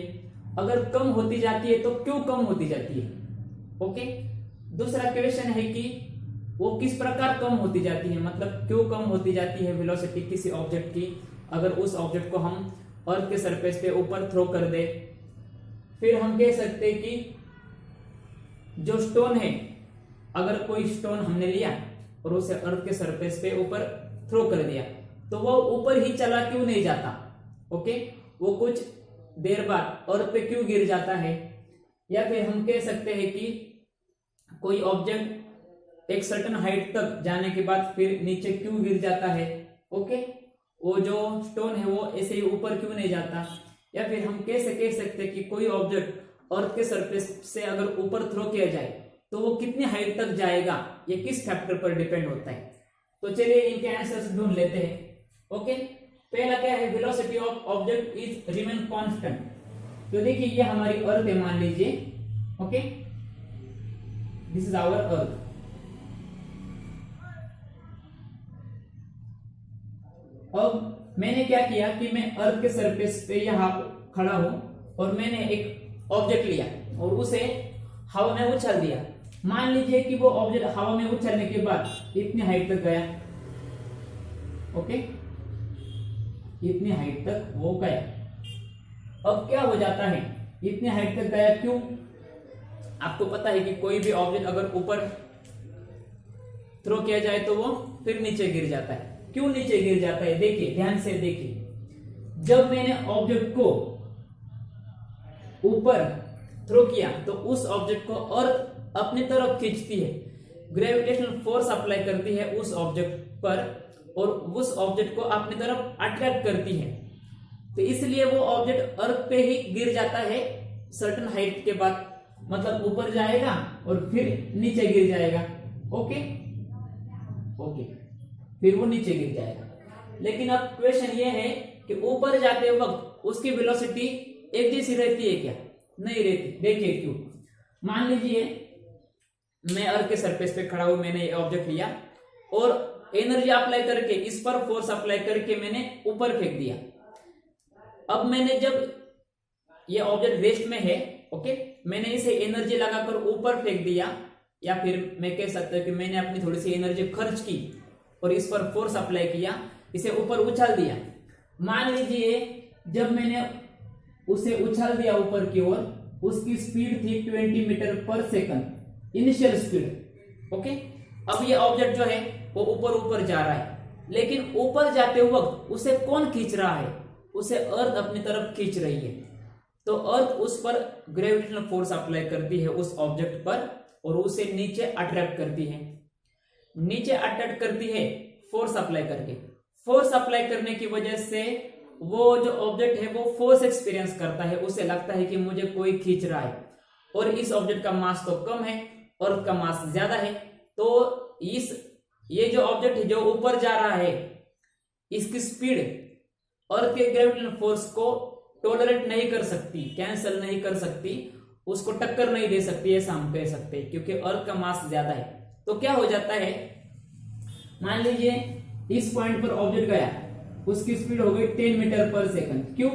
अगर कम होती जाती है तो क्यों कम होती जाती है? ओके। दूसरा क्वेश्चन है कि वो किस प्रकार कम होती जाती है, मतलब क्यों कम होती जाती है वेलोसिटी किसी ऑब्जेक्ट की, अगर उस ऑब्जेक्ट को हम अर्थ के सरफेस पे ऊपर थ्रो कर दे। फिर हम कह सकते हैं कि जो स्टोन है, अगर कोई स्टोन हमने लिया और उसे अर्थ के सरफेस पे ऊपर थ्रो कर दिया, तो वो ऊपर ही चला क्यों नहीं जाता? ओके, वो कुछ देर बाद अर्थ पे क्यों गिर जाता है? या फिर हम कह सकते हैं कि कोई ऑब्जेक्ट एक सर्टेन हाइट तक जाने के बाद फिर नीचे क्यों गिर जाता है? ओके, वो जो स्टोन है वो ऐसे ही ऊपर क्यों नहीं जाता? या फिर हम कैसे कह सकते हैं कि कोई ऑब्जेक्ट अर्थ के सरफेस से अगर ऊपर थ्रो किया जाए तो वो कितनी हाइट तक जाएगा, ये किस फैक्टर पर डिपेंड होता है? तो चलिए इनके आंसर्स ढूंढ लेते हैं। ओके, पहला क्या है, velocity of object is remain constant. तो देखिए ये हमारी अर्थ है मान लीजिए। Okay, this is our earth. अब मैंने क्या किया कि मैं अर्थ के सरफेस पे यहां खड़ा हूं और मैंने एक ऑब्जेक्ट लिया और उसे हवा में उछाल दिया। मान लीजिए कि वो ऑब्जेक्ट हवा में उछलने के बाद इतनी हाइट तक गया। ओके, इतनी हाइट तक वो गया। अब क्या हो जाता है, इतनी हाइट तक गया क्यों? आपको पता है कि कोई भी ऑब्जेक्ट अगर ऊपर थ्रो किया जाए तो वो फिर नीचे गिर जाता है। क्यों नीचे गिर जाता है? देखिए, ध्यान से देखिए, जब मैंने ऑब्जेक्ट को ऊपर थ्रो किया तो उस ऑब्जेक्ट को अर्थ अपनी तरफ खींचती है, ग्रेविटेशनल फोर्स अप्लाई करती है उस ऑब्जेक्ट पर और उस ऑब्जेक्ट को अपनी तरफ अट्रैक्ट करती है। तो इसलिए वो ऑब्जेक्ट अर्थ पे ही गिर जाता है सर्टेन हाइट के बाद, मतलब ऊपर जाएगा और फिर नीचे गिर जाएगा। ओके ओके, फिर वो नीचे गिर जाएगा। लेकिन अब क्वेश्चन ये है कि ऊपर जाते वक्त उसकी वेलोसिटी एक जैसी रहती है क्या? नहीं रहती। देखिए क्यों। मान लीजिए मैं अर्थ के सरफेस पे खड़ा हूं, मैंने ये ऑब्जेक्ट लिया और एनर्जी अप्लाई करके, इस पर फोर्स अप्लाई करके मैंने ऊपर फेंक दिया। अब मैंने जब ये ऑब्जेक्ट रेस्ट में है, ओके, मैंने इसे एनर्जी लगाकर ऊपर फेंक दिया, या फिर मैं कह सकता हूं कि मैंने अपनी थोड़ी सी एनर्जी खर्च की और इस पर फोर्स अप्लाई किया, इसे ऊपर उछाल दिया। मान लीजिए जब मैंने उसे उछाल दिया ऊपर की ओर, उसकी स्पीड थी 20 मीटर पर सेकंड, इनिशियल स्पीड। ओके, अब ये ऑब्जेक्ट जो है वो ऊपर ऊपर जा रहा है, लेकिन ऊपर जाते वक्त उसे कौन खींच रहा है? उसे अर्थ अपनी तरफ खींच रही है। तो अर्थ उस पर ग्रेविटेशनल फोर्स अप्लाई करती है उस ऑब्जेक्ट पर और उसे नीचे अट्रैक्ट करती है। नीचे अट्रैक्ट करती है फोर्स अप्लाई करके। फोर्स अप्लाई करने की वजह से वो जो ऑब्जेक्ट है वो फोर्स एक्सपीरियंस करता है, उसे लगता है कि मुझे कोई खींच रहा है। और इस ऑब्जेक्ट का मास तो कम है, अर्थ का मास ज्यादा है, तो ये जो ऑब्जेक्ट है जो ऊपर जा रहा है, इसकी स्पीड अर्थ के ग्रेविटेशनल फोर्स को टॉलरेट नहीं कर सकती, कैंसिल नहीं कर सकती, उसको टक्कर नहीं दे सकती, ऐसा हम कह सकते हैं, क्योंकि अर्थ का मास ज्यादा है। तो क्या हो जाता है, मान लीजिए इस पॉइंट पर ऑब्जेक्ट गया, उसकी स्पीड हो गई 10 मीटर पर सेकंड। क्यों?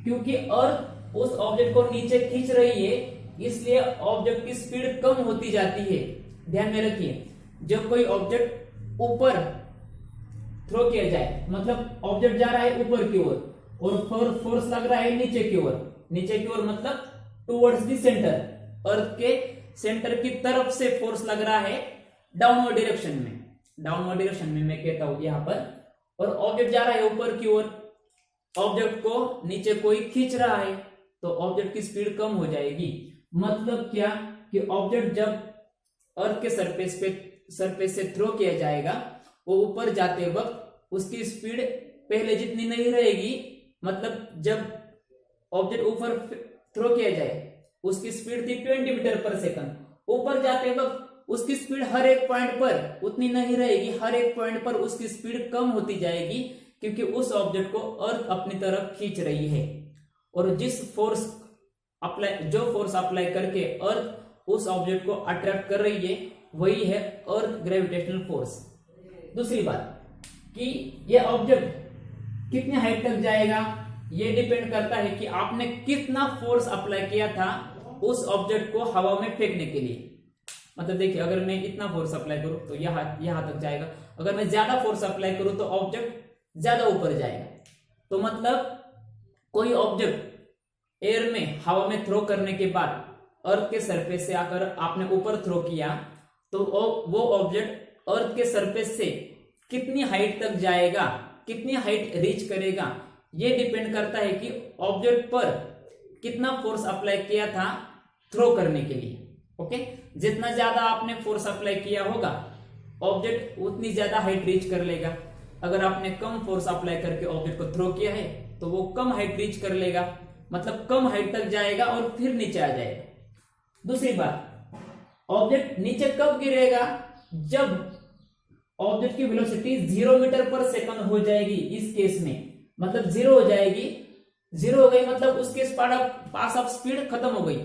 क्योंकि अर्थ उस ऑब्जेक्ट को नीचे खींच रही है, इसलिए ऑब्जेक्ट की स्पीड कम होती जाती है। ध्यान में रखिए, जब कोई ऑब्जेक्ट ऊपर थ्रो किया जाए, मतलब ऑब्जेक्ट जा रहा है ऊपर की ओर और फोर्स लग रहा है नीचे की ओर। नीचे की ओर मतलब टुवर्ड्स द सेंटर, अर्थ के सेंटर की तरफ से फोर्स लग रहा है डाउनवर्ड डायरेक्शन में। डाउनवर्ड डायरेक्शन में मैं कहता हूं यहां पर, और ऑब्जेक्ट जा रहा है ऊपर की ओर, ऑब्जेक्ट को नीचे कोई खींच रहा है, तो ऑब्जेक्ट की स्पीड कम हो जाएगी। मतलब क्या कि ऑब्जेक्ट जब अर्थ के सरफेस से थ्रो किया जाएगा, वो ऊपर जाते वक्त उसकी स्पीड पहले जितनी नहीं रहेगी, मतलब जब ऑब्जेक्ट ऊपर थ्रो किया जाए उसकी स्पीड थी 20 मीटर पर सेकंड, ऊपर जाते वक्त उसकी स्पीड हर एक पॉइंट पर उतनी नहीं रहेगी, हर एक पॉइंट पर उसकी स्पीड कम होती जाएगी, क्योंकि उस ऑब्जेक्ट को अर्थ अपनी तरफ खींच रही है। और जो फोर्स अप्लाई करके अर्थ उस ऑब्जेक्ट को अट्रैक्ट कर रही है, वही है अर्थ ग्रेविटेशनल फोर्स। दूसरी बात कि ये ऑब्जेक्ट कितने हाइट तक जाएगा, ये डिपेंड करता है कि आपने कितना फोर्स अप्लाई किया था उस ऑब्जेक्ट को हवा में फेंकने के लिए। मतलब देखिए, अगर मैं इतना फोर्स अप्लाई करूं तो यहां तक जाएगा, अगर मैं ज्यादा फोर्स अप्लाई करूं तो ऑब्जेक्ट ज्यादा ऊपर जाएगा। तो मतलब कोई ऑब्जेक्ट एयर में हवा में थ्रो करने के बाद अर्थ के सरफेस से आकर आपने ऊपर थ्रो किया तो वो ऑब्जेक्ट अर्थ के सरफेस से कितनी हाइट तक जाएगा, कितनी हाइट रीच करेगा, ये डिपेंड करता है कि ऑब्जेक्ट पर कितना फोर्स अप्लाई किया था थ्रो करने के लिए। ओके, जितना ज्यादा आपने फोर्स अप्लाई किया होगा ऑब्जेक्ट उतनी ज्यादा हाइट रीच कर लेगा। अगर आपने कम फोर्स अप्लाई करके ऑब्जेक्ट को थ्रो किया है तो वो कम हाइट रीच कर लेगा, मतलब कम हाइट तक जाएगा और फिर नीचे आ जाएगा। दूसरी बात, ऑब्जेक्ट नीचे कब गिरेगा, जब ऑब्जेक्ट की वेलोसिटी 0 मीटर पर सेकंड हो जाएगी। इस केस में मतलब 0 हो जाएगी, 0 हो गई मतलब उसके पास ऑफ स्पीड खत्म हो गई।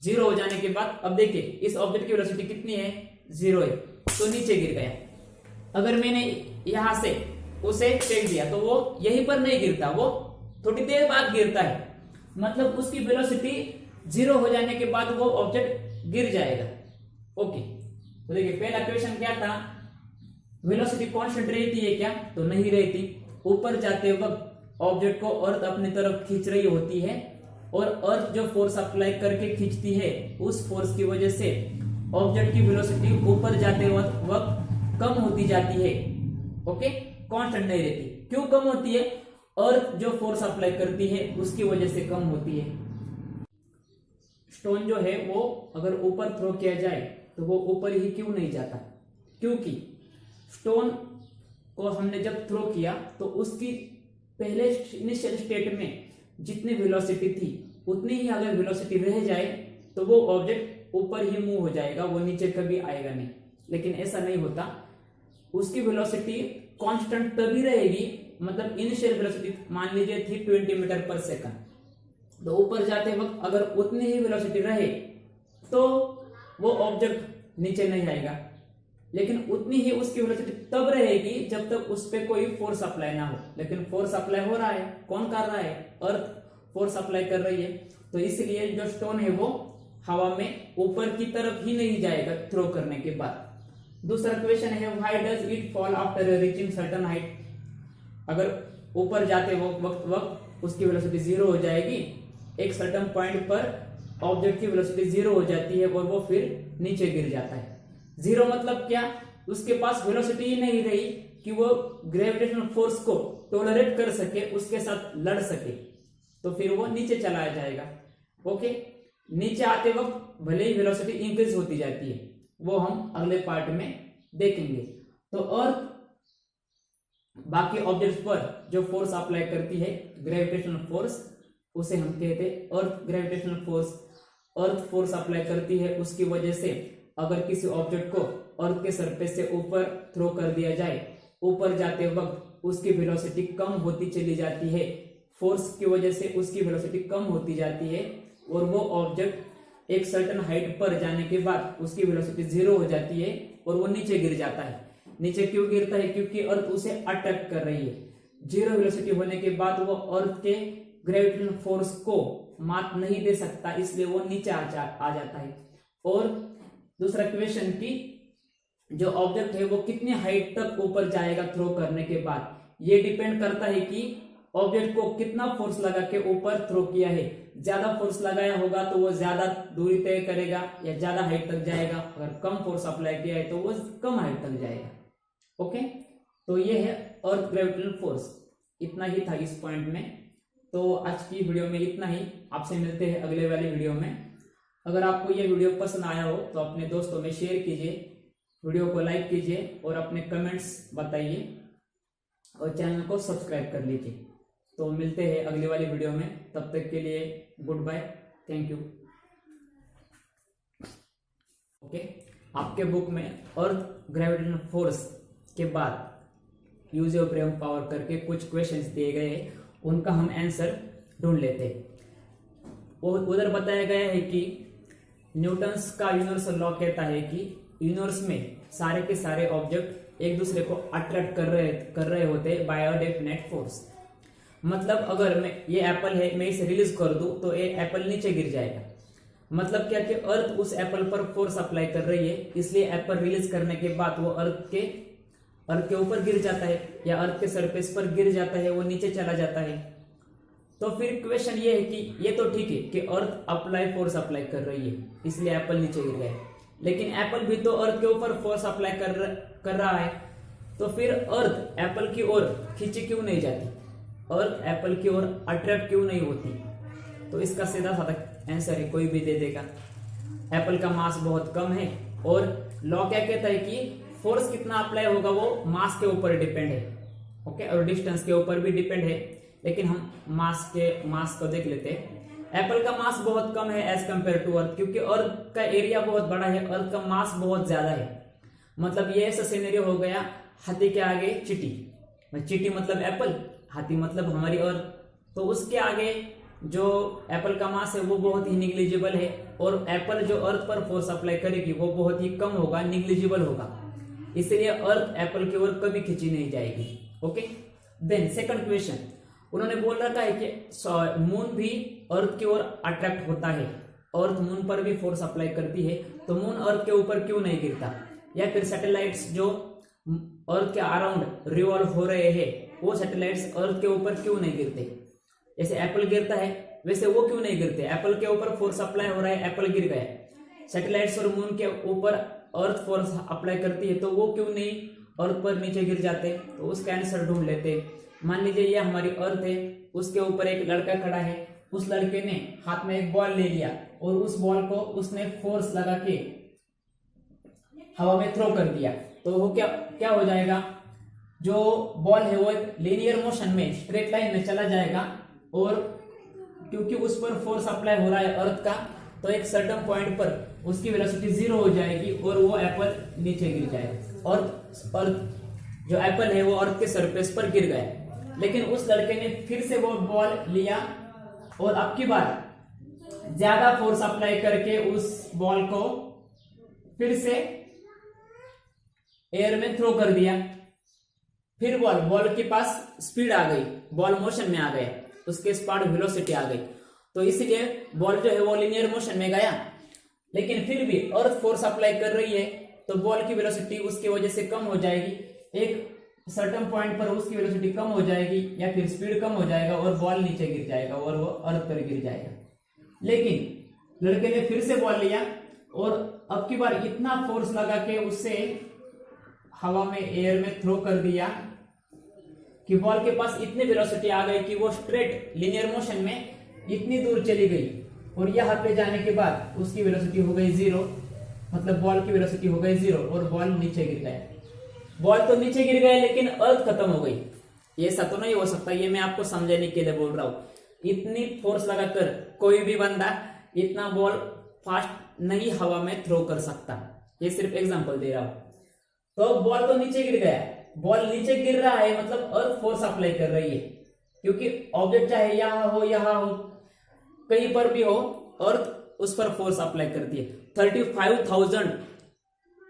0 हो जाने के बाद अब देखिए इस ऑब्जेक्ट की वेलोसिटी कितनी है, 0 है, तो नीचे गिर गया। अगर मैंने यहां से उसे फेंक दिया तो वो यहीं पर नहीं गिरता, वो थोड़ी देर बाद गिरता है, मतलब उसकी वेलोसिटी 0 हो जाने के बाद वो ऑब्जेक्ट गिर जाएगा। ओके, तो देखिए पहला क्वेश्चन क्या था, वेलोसिटी कांस्टेंट रहती है क्या, तो नहीं रहती। ऊपर जाते वक्त ऑब्जेक्ट को अर्थ अपनी तरफ खींच रही होती है और अर्थ जो फोर्स अप्लाई करके खींचती है उस फोर्स की वजह से ऑब्जेक्ट की वेलोसिटी ऊपर जाते वक्त कम होती जाती है। ओके, कांस्टेंट नहीं रहती। क्यों कम होती है, अर्थ जो फोर्स अप्लाई करती है उसकी वजह से कम होती है। स्टोन जो है वो अगर ऊपर थ्रो किया जाए तो वो ऊपर ही क्यों नहीं जाता, क्योंकि स्टोन को हमने जब थ्रो किया तो उसकी पहले इनिशियल स्टेट में जितनी वेलोसिटी थी उतनी ही अगर वेलोसिटी रह जाए तो वो ऑब्जेक्ट ऊपर ही मूव हो जाएगा, वो नीचे कभी आएगा नहीं। लेकिन ऐसा नहीं होता, उसकी वेलोसिटी कांस्टेंट तभी रहेगी, मतलब इनिशियल वेलोसिटी मान लीजिए थी 20 मीटर पर सेकंड, तो ऊपर जाते वक्त अगर उतनी ही वेलोसिटी रहे तो वो ऑब्जेक्ट नीचे नहीं आएगा। लेकिन उतनी ही उसकी वेलोसिटी तब रहेगी जब तक उस पर कोई फोर्स अप्लाई ना हो। लेकिन फोर्स अप्लाई हो रहा है, कौन कर रहा है, अर्थ फोर्स अप्लाई कर रही है, तो इसलिए जो स्टोन है वो हवा में ऊपर की तरफ ही नहीं जाएगा थ्रो करने के बाद। दूसरा क्वेश्चन है, why does it fall after reaching certain height. अगर ऊपर जाते वक्त उसकी वेलोसिटी 0 हो जाएगी, एक सर्टेन पॉइंट पर ऑब्जेक्ट की वेलोसिटी 0 हो जाती है और वो फिर नीचे गिर जाता है। 0 मतलब क्या, उसके पास वेलोसिटी ही नहीं रही कि वो ग्रेविटेशनल फोर्स को टॉलरेट कर सके, उसके साथ लड़ सके, तो फिर वो नीचे चला जाएगा। ओके, नीचे आते वक्त भले ही वेलोसिटी इंक्रीज होती जाती है, वो हम अगले पार्ट में देखेंगे। तो अर्थ बाकी ऑब्जेक्ट्स पर जो फोर्स अप्लाई करती है ग्रेविटेशनल फोर्स, उसे हम कहते हैं अर्थ gravitational force. Earth force apply करती है, उसकी वजह से अगर किसी ऑब्जेक्ट को अर्थ के सरफेस से ऊपर थ्रो कर दिया जाए, ऊपर जाते वक्त उसकी वेलोसिटी कम होती चली जाती है, फोर्स की वजह से उसकी वेलोसिटी कम होती जाती है और वो ऑब्जेक्ट एक सर्टेन हाइट पर जाने के बाद उसकी वेलोसिटी 0 हो जाती है और वो नीचे गिर जाता है। नीचे क्यों गिरता है, क्योंकि अर्थ उसे अट्रैक्ट कर रही है। 0 वेलोसिटी होने के बाद वो अर्थ के ग्रेविटेशनल फोर्स को मात नहीं दे सकता, इसलिए वो नीचे आ जाता है। और दूसरा क्वेश्चन की जो ऑब्जेक्ट है वो कितनी हाइट तक ऊपर जाएगा थ्रो करने के बाद, ये डिपेंड करता है कि ऑब्जेक्ट को कितना फोर्स लगा के ऊपर थ्रो किया है। ज्यादा फोर्स लगाया होगा तो वो ज्यादा दूरी तय करेगा या ज्यादा हाइट तक जाएगा, अगर कम फोर्स अप्लाई किया है तो वो कम हाइट तक जाएगा। ओके, तो ये है अर्थ ग्रेविटेशनल फोर्स। इतना ही था इस पॉइंट में। तो आज की वीडियो में इतना ही, आपसे मिलते हैं अगले वाली वीडियो में। अगर आपको ये वीडियो पसंद आया हो तो अपने दोस्तों में शेयर कीजिए, वीडियो को लाइक कीजिए और अपने कमेंट्स बताइए और चैनल को सब्सक्राइब कर लीजिए। तो मिलते हैं अगली वाली वीडियो में, तब तक के लिए goodbye, thank you. Okay, आपके बुक में अर्थ ग्रेविटेशनल फोर्स के बाद यूज ऑफ ब्रेन पावर करके कुछ क्वेश्चंस दिए गए हैं, उनका हम आंसर ढूंढ लेते हैं। उधर बताया गया है कि न्यूटन्स का यूनिवर्सल लॉ कहता है कि यूनिवर्स में सारे के सारे ऑब्जेक्ट एक दूसरे को अट्रैक्ट कर रहे होते हैं बाय अ डेफिनेट फोर्स। मतलब अगर मैं ये एप्पल है, मैं इसे रिलीज कर दूं तो ये एप्पल नीचे गिर जाएगा। मतलब क्या कि अर्थ उस एप्पल पर फोर्स अप्लाई कर रही है, इसलिए एप्पल रिलीज करने के बाद वो अर्थ के ऊपर गिर जाता है या अर्थ के सरफेस पर गिर जाता है, वो नीचे चला जाता है। तो फिर क्वेश्चन ये है कि ये तो ठीक है कि अर्थ फोर्स अप्लाई कर रही है इसलिए एप्पल नीचे गिर गया, लेकिन एप्पल भी तो अर्थ के ऊपर फोर्स अप्लाई कर रहा है, तो फिर अर्थ एप्पल की ओर खींची क्यों नहीं जाती, अर्थ एप्पल की ओर अट्रैक्ट क्यों नहीं होती? तो इसका सीधा साधा आंसर है, कोई भी दे देगा। एप्पल का मास बहुत कम है और लॉ क्या कहता है कि फोर्स कितना अप्लाई होगा वो मास के ऊपर डिपेंड है, ओके, और डिस्टेंस के ऊपर भी डिपेंड है, लेकिन हम मास को देख लेते हैं। एप्पल का मास बहुत कम है एज कंपेयर टू अर्थ, क्योंकि अर्थ का एरिया बहुत बड़ा है, अर्थ का मास बहुत ज्यादा है। मतलब ये ऐसा सिनेरियो हो गया, हाथी के आगे चींटी, चींटी मतलब एप्पल, हाथी मतलब हमारी अर्थ, तो उसके आगे जो एप्पल का मास है वो बहुत ही निग्लिजिबल है, और एप्पल जो अर्थ पर फोर्स अप्लाई करेगी वो बहुत ही कम होगा, निग्लिजिबल होगा, इसलिए अर्थ एप्पल की ओर कभी खींची नहीं जाएगी। ओके, देन सेकंड क्वेश्चन, उन्होंने बोल रखा है कि मून भी अर्थ की ओर अट्रैक्ट होता है, अर्थ मून पर भी फोर्स अप्लाई करती है, तो मून अर्थ के ऊपर क्यों नहीं गिरता? या फिर सैटेलाइट्स जो अर्थ के अराउंड रिवॉल्व हो रहे हैं वो सैटेलाइट्स अर्थ के ऊपर क्यों नहीं गिरते? जैसे एप्पल गिरता है वैसे वो क्यों नहीं गिरते? एप्पल के ऊपर फोर्स अप्लाई हो रहा है, एप्पल गिर गया। सैटेलाइट्स और मून के ऊपर अर्थ फोर्स अप्लाई करती है, तो वो क्यों नहीं अर्थ पर नीचे गिर जाते? तो उसका आंसर ढूंढ लेते। मान लीजिए ये हमारी अर्थ है, उसके ऊपर एक लड़का खड़ा है, उस लड़के ने हाथ में एक बॉल ले लिया और उस बॉल को उसने फोर्स लगा के हवा में थ्रो कर दिया, तो वो क्या हो जाएगा? जो बॉल है वो एक लीनियर मोशन में स्ट्रेट लाइन में चला जाएगा, और क्योंकि उस पर फोर्स अप्लाई हो रहा है अर्थ का, तो एक सर्टेन पॉइंट पर उसकी वेलोसिटी 0 हो जाएगी और वो एप्पल नीचे गिर जाएगा, और जो एप्पल है वो अर्थ के सरफेस पर गिर गया। लेकिन उस लड़के ने फिर से वो बॉल लिया और अब की बार ज्यादा फोर्स अप्लाई करके उस बॉल को फिर से एयर में थ्रो कर दिया। फिर बॉल के पास स्पीड आ गई, बॉल मोशन में आ गया, उसके पास वेलोसिटी आ गई, तो इसलिए बॉल जो है वो लिनियर मोशन में गया। लेकिन फिर भी अर्थ फोर्स अप्लाई कर रही है, तो बॉल की वेलोसिटी उसकी वजह से कम हो जाएगी, एक सर्टेन पॉइंट पर उसकी वेलोसिटी कम हो जाएगी या फिर स्पीड कम हो जाएगा और बॉल नीचे गिर जाएगा और वो अर्थ पर गिर जाएगा। लेकिन लड़के ने फिर से बॉल लिया और अब की बार इतना फोर्स लगा के उससे हवा में एयर में थ्रो कर दिया कि बॉल के पास इतनी वेलोसिटी आ गई कि वो स्ट्रेट लिनियर मोशन में इतनी दूर चली गई, और यहाँ पे जाने के बाद उसकी वेलोसिटी हो गई 0, मतलब बॉल की वेलोसिटी हो गई 0 और बॉल नीचे गिर गया। बॉल तो नीचे गिर गया लेकिन अर्थ खत्म हो गई। ये ऐसा तो नहीं हो सकता, ये मैं आपको समझाने के लिए बोल रहा हूं। इतनी फोर्स लगाकर कोई भी बंदा इतना बॉल फास्ट नहीं हवा में थ्रो कर सकता, ये सिर्फ एग्जांपल दे रहा हूं। तो बॉल तो नीचे गिर गया, बॉल नीचे गिर रहा है मतलब अर्थ फोर्स अप्लाई कर रही है, क्योंकि ऑब्जेक्ट चाहे यहाँ हो कहीं पर भी हो, अर्थ उस पर फोर्स अप्लाई करती है। 35,000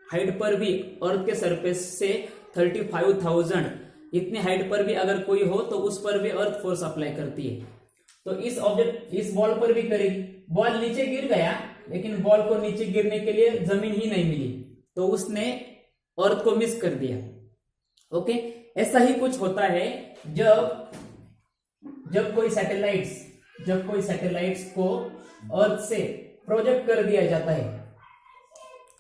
हाइट पर भी, अर्थ के सरफेस से 35,000 इतनी हाइट पर भी अगर कोई हो तो उस पर भी अर्थ फोर्स अप्लाई करती है। तो इस बॉल पर भी करेगी। बॉल नीचे गिर गया लेकिन बॉल को नीचे गिरने के लिए जमीन ही नहीं मिली, तो उसने अर्थ को मिस कर दिया। ओके, ऐसा ही कुछ होता है जब कोई सैटेलाइट्स को अर्थ से प्रोजेक्ट कर दिया जाता है।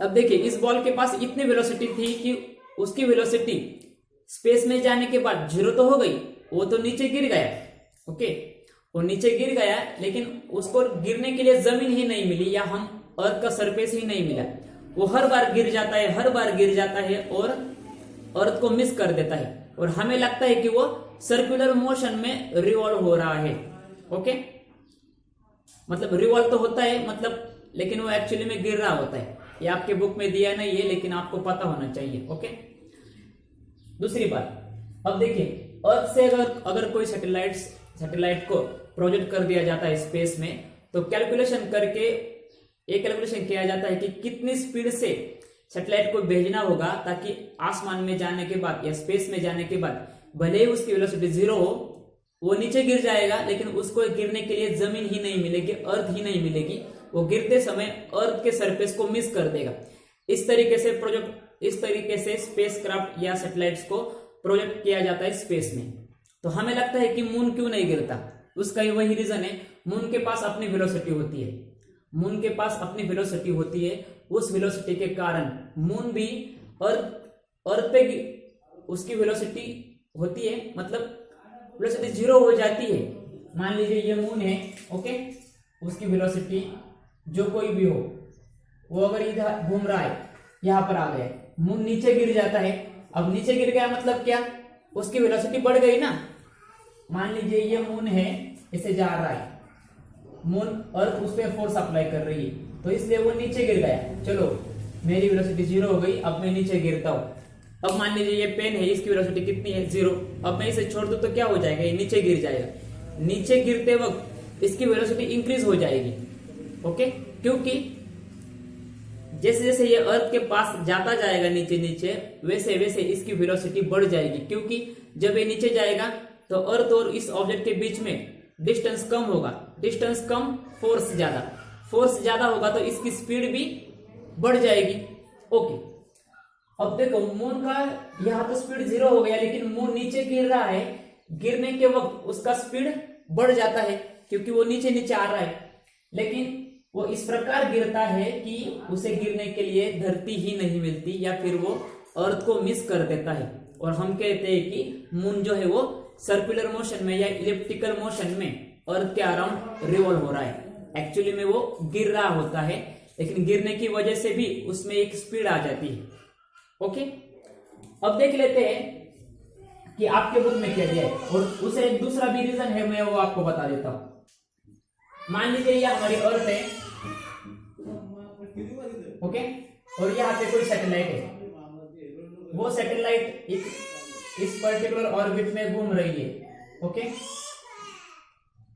अब देखिए, इस बॉल के पास इतनी वेलोसिटी थी कि उसकी वेलोसिटी स्पेस में जाने के बाद 0 तो हो गई, वो तो नीचे गिर गया। ओके, वो नीचे गिर गया लेकिन उसको गिरने के लिए जमीन ही नहीं मिली या हम अर्थ का सरफेस ही नहीं मिला। वो हर बार गिर जाता है और अर्थ को मिस कर देता है, और हमें लगता है कि वो सर्कुलर मोशन में रिवॉल्व हो रहा है। ओके, मतलब रिवॉल्व तो होता है मतलब, लेकिन वो एक्चुअली में गिर रहा होता है। ये आपके बुक में दिया नहीं है लेकिन आपको पता होना चाहिए। ओके, दूसरी बात, अब देखिए, अर्थ से अगर कोई सैटेलाइट को प्रोजेक्ट कर दिया जाता है स्पेस में, तो कैलकुलेशन किया जाता है कि कितनी स्पीड से सैटेलाइट को भेजना होगा ताकि आसमान में जाने के बाद या स्पेस में जाने के बाद भले ही उसकी वेलोसिटी 0 हो, वो नीचे गिर जाएगा, लेकिन उसको गिरने के लिए जमीन ही नहीं मिलेगी, अर्थ ही नहीं मिलेगी। वो गिरते समय अर्थ के सरफेस को मिस कर देगा। इस तरीके से स्पेसक्राफ्ट या सैटेलाइट्स को प्रोजेक्ट किया जाता है स्पेस में। तो हमें लगता है कि मून क्यों नहीं गिरता, उसका वही रीजन है, मून के पास अपनी वेलोसिटी होती है। मून के पास अपनी वेलोसिटी होती है, उस वेलोसिटी के कारण मून भी अर्थ पे उसकी वेलोसिटी होती है, मतलब वेलोसिटी 0 हो जाती है। मान लीजिए ये मून है, ओके, उसकी वेलोसिटी जो कोई भी हो, वो अगर इधर घूम रहा है, यहां पर आ गया, मून नीचे गिर जाता है। अब नीचे गिर गया मतलब क्या, उसकी वेलोसिटी बढ़ गई ना। मान लीजिए ये मून है, इसे जा रहा है, मून अर्थ उस पर फोर्स अप्लाई कर रही है, तो इसलिए वो नीचे गिर गया। चलो मेरी वेलोसिटी 0 हो गई, अब मैं नीचे गिरता हूं। अब मान लीजिए ये पेन है, इसकी वेलोसिटी कितनी है, 0। अब मैं इसे छोड़ दूं तो क्या हो जाएगा, ये नीचे गिर जाएगा। नीचे गिरते वक्त इसकी वेलोसिटी इंक्रीज हो जाएगी, ओके, क्योंकि जैसे जैसे ये अर्थ के पास जाता जाएगा नीचे नीचे, वैसे वैसे इसकी वेलोसिटी बढ़ जाएगी। क्योंकि जब ये नीचे जाएगा तो अर्थ और इस ऑब्जेक्ट के बीच में डिस्टेंस कम होगा, डिस्टेंस कम फोर्स ज्यादा, फोर्स ज्यादा होगा तो इसकी स्पीड भी बढ़ जाएगी, ओके। अब देखो मून का यहां तो स्पीड 0 हो गया, लेकिन मून नीचे गिर रहा है, गिरने के वक्त उसका स्पीड बढ़ जाता है क्योंकि वो नीचे नीचे आ रहा है। लेकिन वो इस प्रकार गिरता है कि उसे गिरने के लिए धरती ही नहीं मिलती, या फिर वो अर्थ को मिस कर देता है। और हम कहते हैं कि मून जो है वो सर्कुलर मोशन में या इलिप्टिकल मोशन में अर्थ के अराउंड रिवॉल्व हो रहा है। एक्चुअली में वो गिर रहा होता है, लेकिन गिरने की वजह से भी उसमें एक स्पीड आ जाती है, ओके। अब देख लेते हैं कि आपके बुक में क्या दिया है, और उसे एक दूसरा भी रीजन है, मैं वो आपको बता देता हूं। मान लीजिए ये हमारी अर्थ है, ओके, और यहाँ पे कोई सैटेलाइट है, वो सैटेलाइट इस पर्टिकुलर ऑर्बिट में घूम रही है, ओके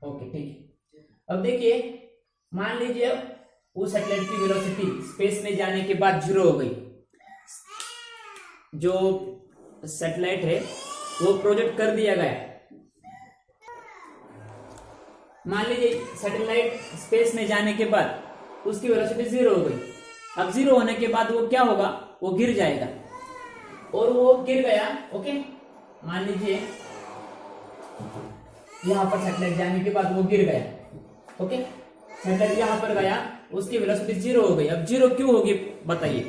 ओके, ठीक है। अब देखिए, मान लीजिए उस सैटेलाइट की वेलोसिटी स्पेस में जाने के बाद 0 हो गई। जो सैटेलाइट है वो प्रोजेक्ट कर दिया गया। मान लीजिए सैटेलाइट स्पेस में जाने के बाद उसकी वेलोसिटी 0 हो गई। अब 0 होने के बाद वो क्या होगा, वो गिर जाएगा, और वो गिर गया, ओके। मान लीजिए यहां पर सैटेलाइट जाने के बाद वो गिर गया, ओके, सैटेलाइट यहां पर गया, उसकी वेलोसिटी 0 हो गई। अब 0 क्यों होगी बताइए,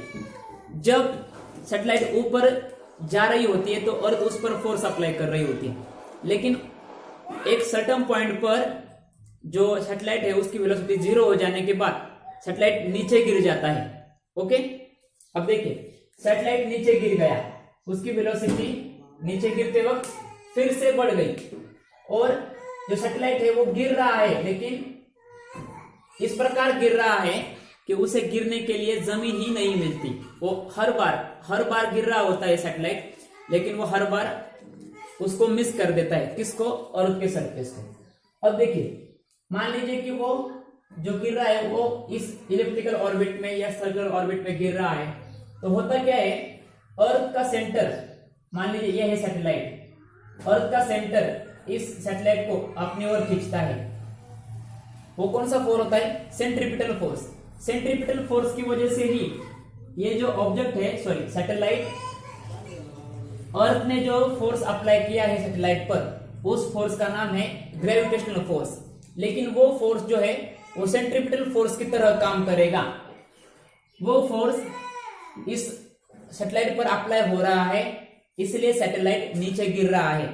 जब सैटेलाइट ऊपर जा रही होती है तो अर्थ उस पर फोर्स अप्लाई कर रही होती है, लेकिन एक सर्टेन पॉइंट पर जो सैटेलाइट है उसकी वेलोसिटी 0 हो जाने के बाद सैटेलाइट नीचे गिर जाता है, ओके। अब देखिए सैटेलाइट नीचे गिर गया, उसकी वेलोसिटी नीचे गिरते वक्त फिर से बढ़ गई, और जो सैटेलाइट है वो गिर रहा है, लेकिन इस प्रकार गिर रहा है कि उसे गिरने के लिए जमीन ही नहीं मिलती। वो हर बार गिर रहा होता है सैटेलाइट, लेकिन वो हर बार उसको मिस कर देता है, किसको, अर्थ के सरफेस को। अब देखिए, मान लीजिए कि वो जो गिर रहा है वो इस इलिप्टिकल ऑर्बिट में या सर्कुलर ऑर्बिट में गिर रहा है, तो होता क्या है, अर्थ का सेंटर, मान लीजिए यह है सैटेलाइट, अर्थ का सेंटर इस सैटेलाइट को अपनी ओर खींचता है। वो कौन सा फोर्स होता है, सेंट्रीपिटल फोर्स। सेंट्रीपिटल फोर्स की वजह से ही ये जो ऑब्जेक्ट है, सॉरी सैटेलाइट, अर्थ ने जो फोर्स अप्लाई किया है सैटेलाइट पर, उस फोर्स का नाम है ग्रेविटेशनल फोर्स। लेकिन वो फोर्स जो है वो सेंट्रीपिटल फोर्स की तरह काम करेगा। वो फोर्स इस सैटेलाइट पर अप्लाई हो रहा है, इसलिए सैटेलाइट नीचे गिर रहा है।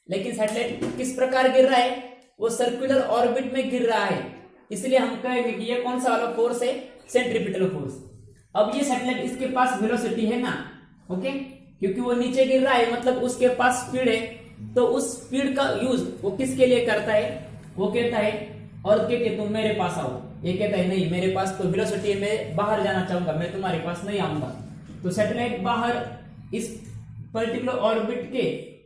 लेकिन सैटेलाइट किस प्रकार गिर रहा है, वो सर्कुलर ऑर्बिट में गिर रहा है, इसलिए हम कहेंगे कि ये कौन सा वाला फोर्स है, सेंट्रीपिटल फोर्स। अब ये सैटेलाइट, इसके पास वेलोसिटी है ना, ओके, क्योंकि वो नीचे गिर रहा है, मतलब उसके पास स्पीड है, तो उस स्पीड का यूज वो किसके लिए करता है, वो कहता है अर्थ के तुम मेरे पास आओ, ये कहता है नहीं मेरे पास तो वेलोसिटी है, मैं बाहर जाना चाहूंगा, मैं तुम्हारे पास नहीं आऊंगा। तो सैटेलाइट बाहर इस पर्टिकुलर ऑर्बिट के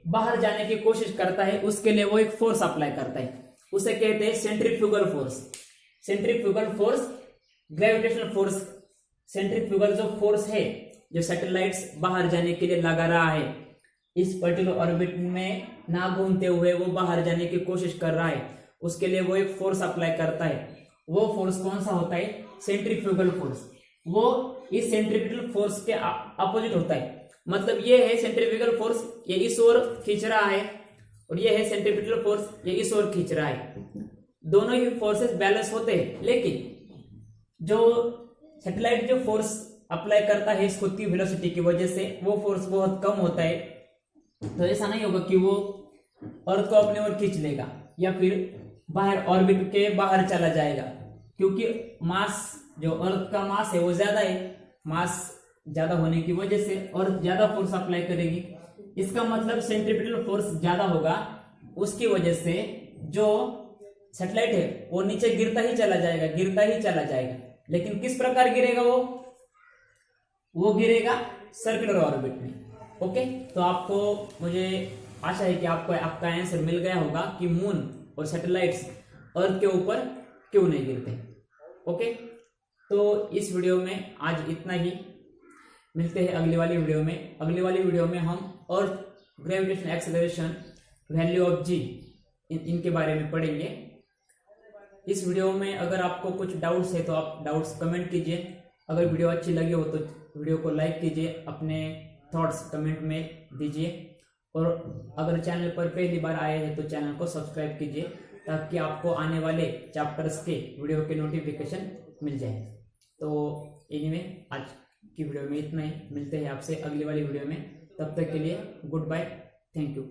बाहर जाने की कोशिश करता है, उसके लिए वो एक फोर्स अप्लाई करता है, उसे कहते हैं centrifugal force. Centrifugal force, gravitational force, centrifugal जो फोर्स है जो सैटेलाइट्स बाहर जाने के लिए लगा रहा है, इस पर्टिकुलर ऑर्बिट में ना घूमते हुए वो बाहर जाने की कोशिश कर रहा है, उसके लिए वो एक फोर्स अप्लाई करता है। वो फोर्स कौन सा होता है? Centrifugal force. वो इस सेंट्रीफ्यूगल फोर्स के अपोजिट होता है। मतलब ये है सेंट्रीफ्यूगल फोर्स, ये इस ओर खींच रहा है, और ये है सेंट्रीफ्यूगल फोर्स, ये इस ओर खींच रहा है। दोनों ही फोर्सेस बैलेंस होते हैं, लेकिन जो सैटेलाइट जो फोर्स अप्लाई करता है इस खुद की वेलोसिटी की वजह से, वो फोर्स बहुत कम होता है। तो ऐसा नहीं होगा कि वो अर्थ को अपने ओर खींच लेगा या फिर बाहर ऑर्बिट के बाहर चला जाएगा, क्योंकि मास जो अर्थ का मास है वो ज्यादा है। मास ज्यादा होने की वजह से अर्थ ज्यादा फोर्स अप्लाई करेगी। इसका मतलब सेंट्रीपिटल फोर्स ज्यादा होगा, उसकी वजह से जो सैटेलाइट है वो नीचे गिरता ही चला जाएगा, गिरता ही चला जाएगा। लेकिन किस प्रकार गिरेगा? वो गिरेगा सर्कुलर ऑर्बिट में। ओके, तो आपको, मुझे आशा है कि आपको आपका आंसर मिल गया होगा कि मून और सैटेलाइट्स अर्थ के ऊपर क्यों नहीं गिरते। ओके, तो इस वीडियो में आज इतना ही। मिलते हैं अगली वाली वीडियो में। अगली वाली वीडियो में हम earth gravitational acceleration, value of g, इनके बारे में पढ़ेंगे। इस वीडियो में अगर आपको कुछ डाउट्स है तो आप डाउट्स कमेंट कीजिए। अगर वीडियो अच्छी लगी हो तो वीडियो को लाइक कीजिए, अपने थॉट्स कमेंट में दीजिए, और अगर चैनल पर पहली बार आए हैं तो चैनल को सब्सक्राइब कीजिए, ताकि आपको आने वाले चैप्टर्स के वीडियो के नोटिफिकेशन मिल जाए। तो एनीवे, आज की वीडियो में इतना ही। मिलते हैं आपसे अगली वाली वीडियो में। तब तक के लिए गुड बाय, थैंक यू।